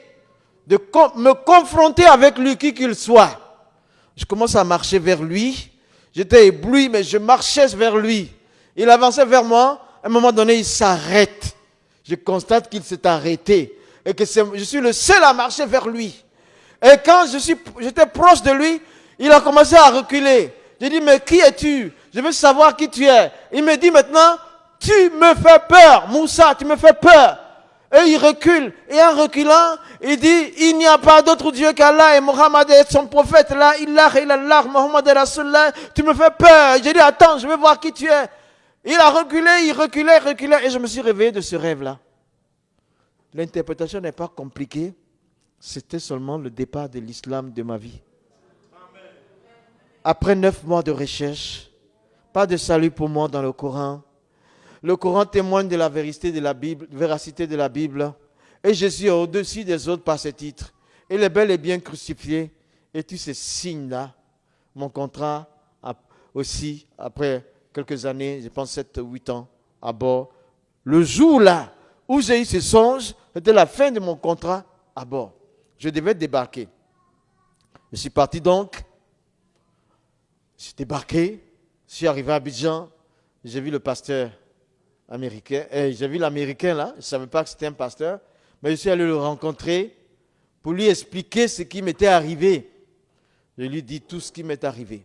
de me confronter avec lui, qui qu'il soit. Je commence à marcher vers lui. J'étais ébloui, mais je marchais vers lui. Il avançait vers moi. À un moment donné, il s'arrête. Je constate qu'il s'est arrêté. Et que je suis le seul à marcher vers lui. Et quand j'étais proche de lui, il a commencé à reculer. J'ai dit, mais qui es-tu? Je veux savoir qui tu es. Il me dit maintenant, tu me fais peur, Moussa, tu me fais peur. Et il recule. Et en reculant, il dit, il n'y a pas d'autre Dieu qu'Allah et Mohammed est son prophète. La ilaha illallah, Mohammed est Rasulullah. Tu me fais peur. J'ai dit, attends, je veux voir qui tu es. Il a reculé, il reculait. Et je me suis réveillé de ce rêve-là. L'interprétation n'est pas compliquée. C'était seulement le départ de l'islam de ma vie. Après 9 mois de recherche, pas de salut pour moi dans le Coran. Le Coran témoigne de la véracité de la Bible. Et Jésus est au-dessus des autres par ses titres. Il est bel et bien crucifié. Et tous ces signes-là, mon contrat aussi, après quelques années, je pense 7 ou 8 ans, à bord. Le jour-là où j'ai eu ce songe, c'était la fin de mon contrat à bord. Je devais débarquer. Je suis parti donc. Je suis débarqué. Je suis arrivé à Abidjan. J'ai vu le pasteur américain. J'ai vu l'américain là. Je ne savais pas que c'était un pasteur. Mais je suis allé le rencontrer pour lui expliquer ce qui m'était arrivé. Je lui dis tout ce qui m'est arrivé.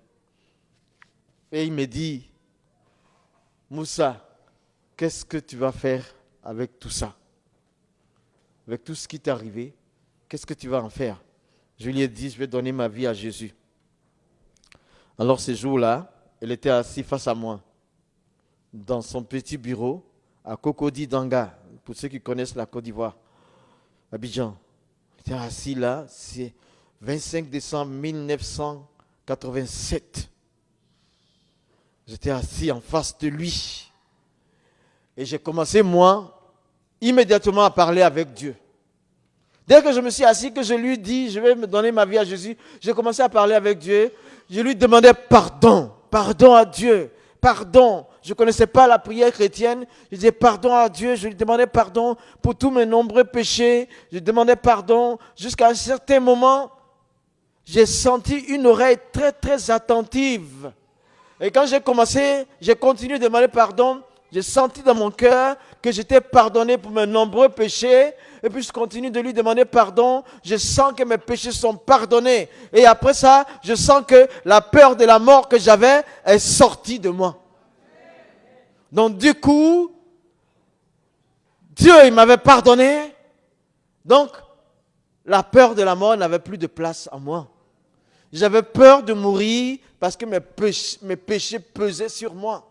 Et il me dit, Moussa, qu'est-ce que tu vas faire avec tout ça? Avec tout ce qui t'est arrivé, qu'est-ce que tu vas en faire? Je lui ai dit, je vais donner ma vie à Jésus. Alors ce jour-là, elle était assise face à moi, dans son petit bureau, à Cocody Danga, pour ceux qui connaissent la Côte d'Ivoire, Abidjan. Elle était assise là, c'est 25 décembre 1987. J'étais assis en face de lui. Et j'ai commencé, moi, immédiatement à parler avec Dieu. Dès que je me suis assis, que je lui dis, je vais me donner ma vie à Jésus, j'ai commencé à parler avec Dieu. Je lui demandais pardon, pardon à Dieu, pardon. Je ne connaissais pas la prière chrétienne. Je disais pardon à Dieu, je lui demandais pardon pour tous mes nombreux péchés. Je demandais pardon jusqu'à un certain moment. J'ai senti une oreille très, très attentive. Et quand j'ai continué de demander pardon. J'ai senti dans mon cœur que j'étais pardonné pour mes nombreux péchés. Et puis je continue de lui demander pardon. Je sens que mes péchés sont pardonnés. Et après ça, je sens que la peur de la mort que j'avais est sortie de moi. Donc du coup, Dieu il m'avait pardonné. Donc la peur de la mort n'avait plus de place en moi. J'avais peur de mourir parce que mes péchés pesaient sur moi.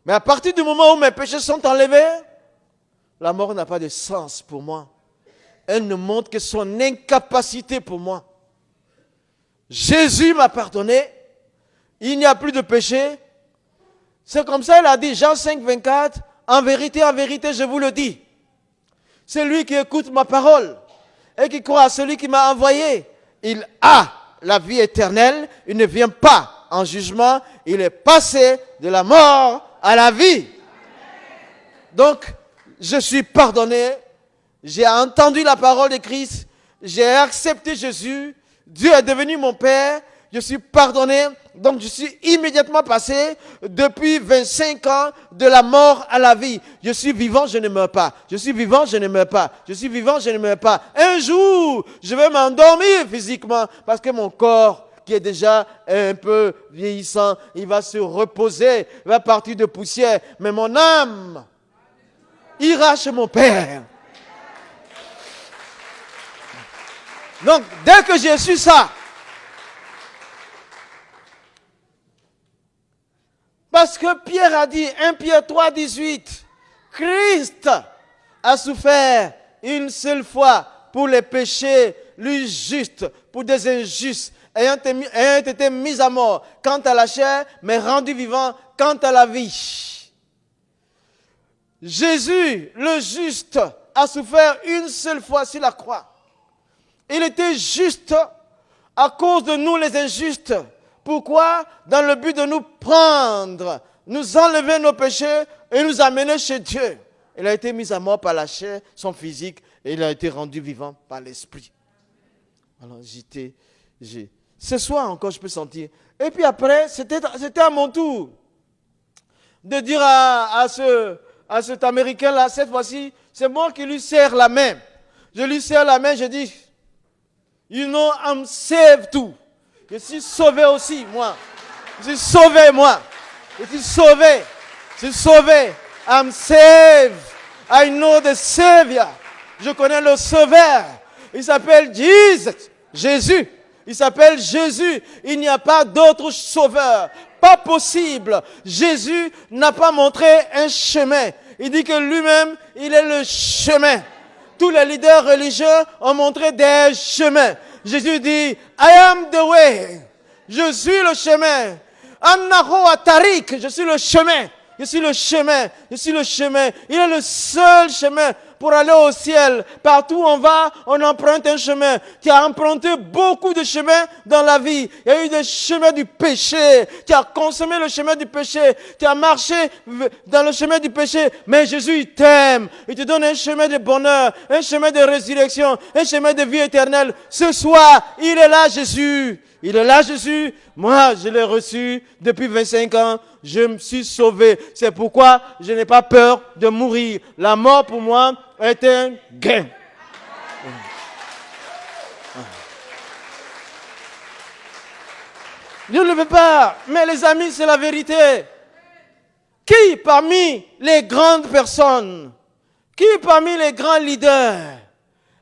Mais à partir du moment où mes péchés sont enlevés, la mort n'a pas de sens pour moi. Elle ne montre que son incapacité pour moi. Jésus m'a pardonné. Il n'y a plus de péché. C'est comme ça, il a dit, Jean 5, 24, en vérité, je vous le dis. Celui qui écoute ma parole et qui croit à celui qui m'a envoyé, il a la vie éternelle. Il ne vient pas en jugement. Il est passé de la mort à la vie. Donc, je suis pardonné. J'ai entendu la parole de Christ. J'ai accepté Jésus. Dieu est devenu mon Père. Je suis pardonné. Donc, je suis immédiatement passé depuis 25 ans de la mort à la vie. Je suis vivant, je ne meurs pas. Je suis vivant, je ne meurs pas. Je suis vivant, je ne meurs pas. Un jour, je vais m'endormir physiquement parce que mon corps qui est déjà un peu vieillissant, il va se reposer, il va partir de poussière. Mais mon âme ira chez mon Père. Donc, dès que j'ai su ça, parce que Pierre a dit, 1 Pierre 3, 18, Christ a souffert une seule fois pour les péchés, lui juste, pour des injustes, ayant été mis à mort quant à la chair, mais rendu vivant quant à la vie. Jésus, le juste, a souffert une seule fois sur la croix. Il était juste à cause de nous les injustes. Pourquoi? Dans le but de nous prendre, nous enlever nos péchés et nous amener chez Dieu. Il a été mis à mort par la chair, son physique, et il a été rendu vivant par l'esprit. Alors ce soir encore, je peux sentir. Et puis après, c'était à mon tour de dire à cet Américain-là, cette fois-ci, c'est moi qui lui serre la main. Je lui serre la main, je dis, you know, I'm saved too. Je suis sauvé aussi, moi. Je suis sauvé, moi. Je suis sauvé. Je suis sauvé. I'm saved. I know the Savior. Je connais le Sauveur. Il s'appelle Jésus. Il s'appelle Jésus. Il n'y a pas d'autre sauveur. Pas possible. Jésus n'a pas montré un chemin. Il dit que lui-même, il est le chemin. Tous les leaders religieux ont montré des chemins. Jésus dit, I am the way. Je suis le chemin. Annahu atarik. Je suis le chemin. Je suis le chemin. Je suis le chemin. Il est le seul chemin pour aller au ciel. Partout où on va, on emprunte un chemin. Tu as emprunté beaucoup de chemins dans la vie. Il y a eu des chemins du péché. Tu as consommé le chemin du péché. Tu as marché dans le chemin du péché. Mais Jésus, il t'aime. Il te donne un chemin de bonheur, un chemin de résurrection, un chemin de vie éternelle. Ce soir, il est là, Jésus. Il est là, Jésus. Moi, je l'ai reçu depuis 25 ans. Je me suis sauvé. C'est pourquoi je n'ai pas peur de mourir. La mort pour moi est un gain. Dieu ne le veut pas. Mais les amis, c'est la vérité. Qui parmi les grandes personnes, qui parmi les grands leaders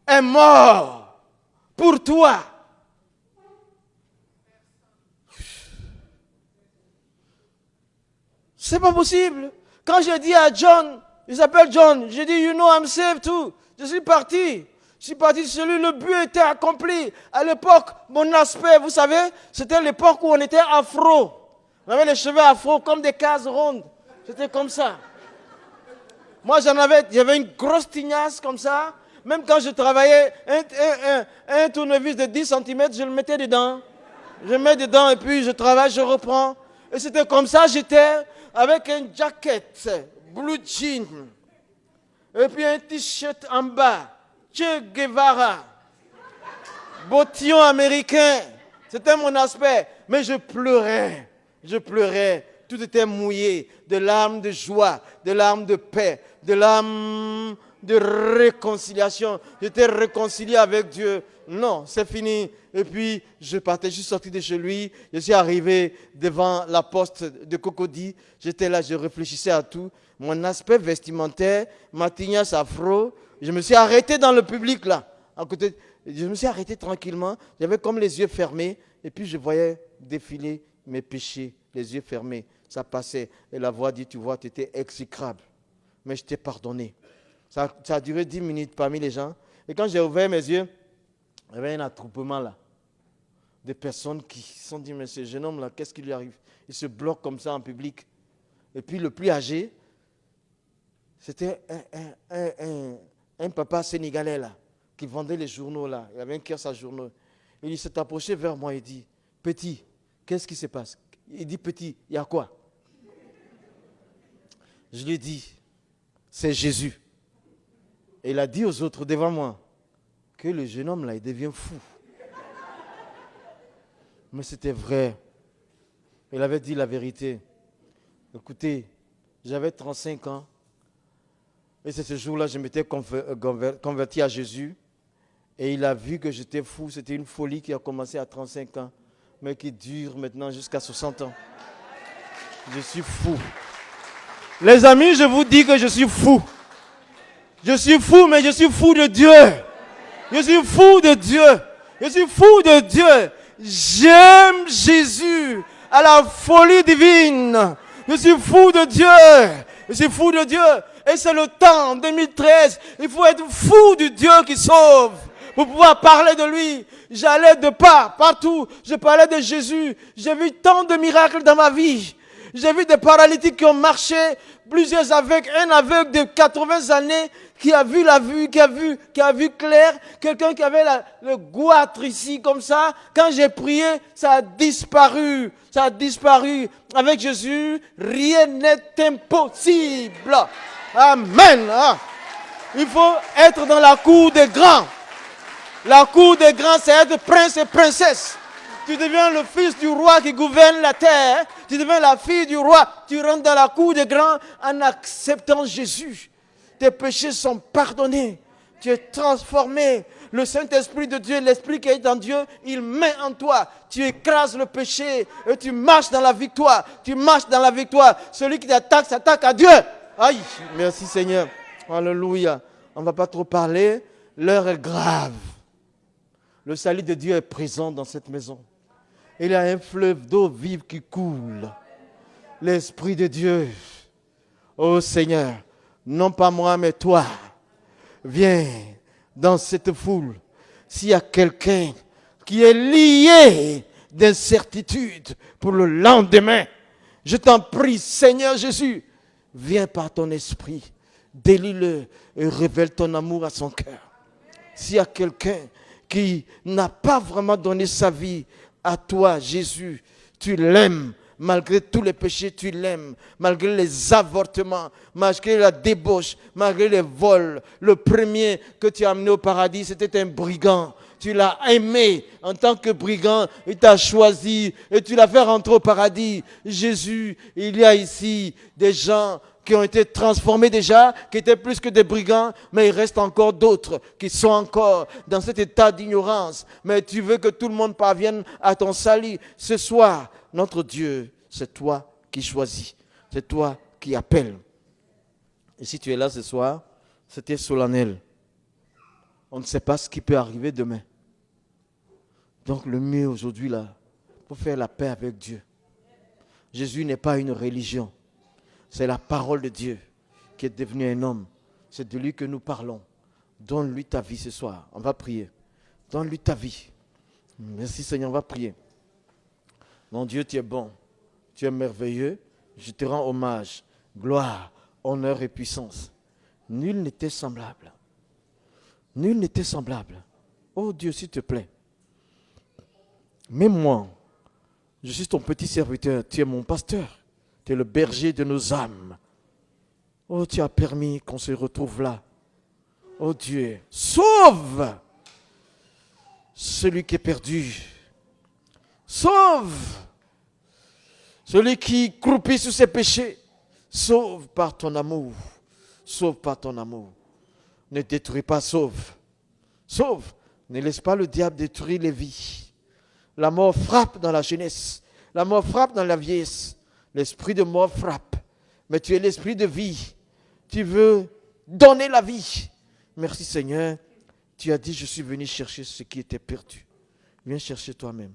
est mort pour toi? C'est pas possible. Quand j'ai dit à John, il s'appelle John, j'ai dit, you know, I'm saved too. Je suis parti. Je suis parti de celui, le but était accompli. À l'époque, mon aspect, vous savez, c'était l'époque où on était afro. On avait les cheveux afro comme des cases rondes. C'était comme ça. Moi, j'avais une grosse tignasse comme ça. Même quand je travaillais, un tournevis de 10 cm, je le mettais dedans. Je le mets dedans et puis je travaille, je reprends. Et c'était comme ça, j'étais avec un jacket, blue jean. Et puis un t-shirt en bas. Che Guevara. Bottillon américain. C'était mon aspect. Mais je pleurais. Je pleurais. Tout était mouillé. De larmes de joie, de larmes de paix, de larmes de réconciliation. J'étais réconcilié avec Dieu. Non, c'est fini. Et puis, je partais, je suis sorti de chez lui. Je suis arrivé devant la poste de Cocody. J'étais là, je réfléchissais à tout. Mon aspect vestimentaire, ma tignasse afro. Je me suis arrêté dans le public là. À côté, je me suis arrêté tranquillement. J'avais comme les yeux fermés. Et puis, je voyais défiler mes péchés, les yeux fermés. Ça passait. Et la voix dit, tu vois, tu étais exécrable. Mais je t'ai pardonné. Ça a duré 10 minutes parmi les gens. Et quand j'ai ouvert mes yeux, il y avait un attroupement là. Des personnes qui se sont dit, mais ce jeune homme là, qu'est-ce qui lui arrive? Il se bloque comme ça en public. Et puis le plus âgé, c'était un papa sénégalais là, qui vendait les journaux là. Il avait un kiosque à journaux. Il s'est approché vers moi et dit, petit, qu'est-ce qui se passe? Il dit, petit, il y a quoi? Je lui ai dit, c'est Jésus. Et il a dit aux autres devant moi que le jeune homme là, il devient fou. Mais c'était vrai. Il avait dit la vérité. Écoutez, j'avais 35 ans. Et c'est ce jour-là, je m'étais converti à Jésus. Et il a vu que j'étais fou. C'était une folie qui a commencé à 35 ans, mais qui dure maintenant jusqu'à 60 ans. Je suis fou. Les amis, je vous dis que je suis fou. Je suis fou, mais je suis fou de Dieu. Je suis fou de Dieu. Je suis fou de Dieu. J'aime Jésus à la folie divine. Je suis fou de Dieu. Je suis fou de Dieu. Et c'est le temps, en 2013. Il faut être fou du Dieu qui sauve pour pouvoir parler de lui. J'allais de partout. Je parlais de Jésus. J'ai vu tant de miracles dans ma vie. J'ai vu des paralytiques qui ont marché, plusieurs aveugles, un aveugle de 80 années qui a vu la vue, qui a vu clair, quelqu'un qui avait le goitre ici comme ça. Quand j'ai prié, ça a disparu. Ça a disparu. Avec Jésus, rien n'est impossible. Amen. Il faut être dans la cour des grands. La cour des grands, c'est être prince et princesse. Tu deviens le fils du roi qui gouverne la terre. Tu deviens la fille du roi. Tu rentres dans la cour des grands en acceptant Jésus. Tes péchés sont pardonnés. Tu es transformé. Le Saint-Esprit de Dieu, l'Esprit qui est en Dieu, il met en toi. Tu écrases le péché et tu marches dans la victoire. Tu marches dans la victoire. Celui qui t'attaque, s'attaque à Dieu. Aïe, merci Seigneur. Alléluia. On ne va pas trop parler. L'heure est grave. Le salut de Dieu est présent dans cette maison. Il y a un fleuve d'eau vive qui coule. L'Esprit de Dieu. Oh Seigneur, non pas moi, mais toi, viens dans cette foule. S'il y a quelqu'un qui est lié d'incertitude pour le lendemain, je t'en prie, Seigneur Jésus, viens par ton esprit, délie-le et révèle ton amour à son cœur. S'il y a quelqu'un qui n'a pas vraiment donné sa vie à toi, Jésus, tu l'aimes. Malgré tous les péchés, tu l'aimes. Malgré les avortements, malgré la débauche, malgré les vols. Le premier que tu as amené au paradis, c'était un brigand. Tu l'as aimé en tant que brigand. Il t'a choisi et tu l'as fait rentrer au paradis. Jésus, il y a ici des gens qui ont été transformés déjà, qui étaient plus que des brigands, mais il reste encore d'autres qui sont encore dans cet état d'ignorance. Mais tu veux que tout le monde parvienne à ton salut. Ce soir, notre Dieu, c'est toi qui choisis. C'est toi qui appelles. Et si tu es là ce soir, c'était solennel. On ne sait pas ce qui peut arriver demain. Donc le mieux aujourd'hui, là, pour faire la paix avec Dieu. Jésus n'est pas une religion. C'est la parole de Dieu qui est devenu un homme. C'est de lui que nous parlons. Donne-lui ta vie ce soir. On va prier. Donne-lui ta vie. Merci Seigneur, on va prier. Mon Dieu, tu es bon. Tu es merveilleux. Je te rends hommage. Gloire, honneur et puissance. Nul n'était semblable. Nul n'était semblable. Oh Dieu, s'il te plaît. Même moi, je suis ton petit serviteur. Tu es mon pasteur. Tu es le berger de nos âmes. Oh, tu as permis qu'on se retrouve là. Oh Dieu, sauve celui qui est perdu. Sauve celui qui croupit sous ses péchés. Sauve par ton amour. Sauve par ton amour. Ne détruis pas, sauve. Sauve. Ne laisse pas le diable détruire les vies. La mort frappe dans la jeunesse. La mort frappe dans la vieillesse. L'esprit de mort frappe. Mais tu es l'esprit de vie. Tu veux donner la vie. Merci Seigneur. Tu as dit, je suis venu chercher ce qui était perdu. Viens chercher toi-même.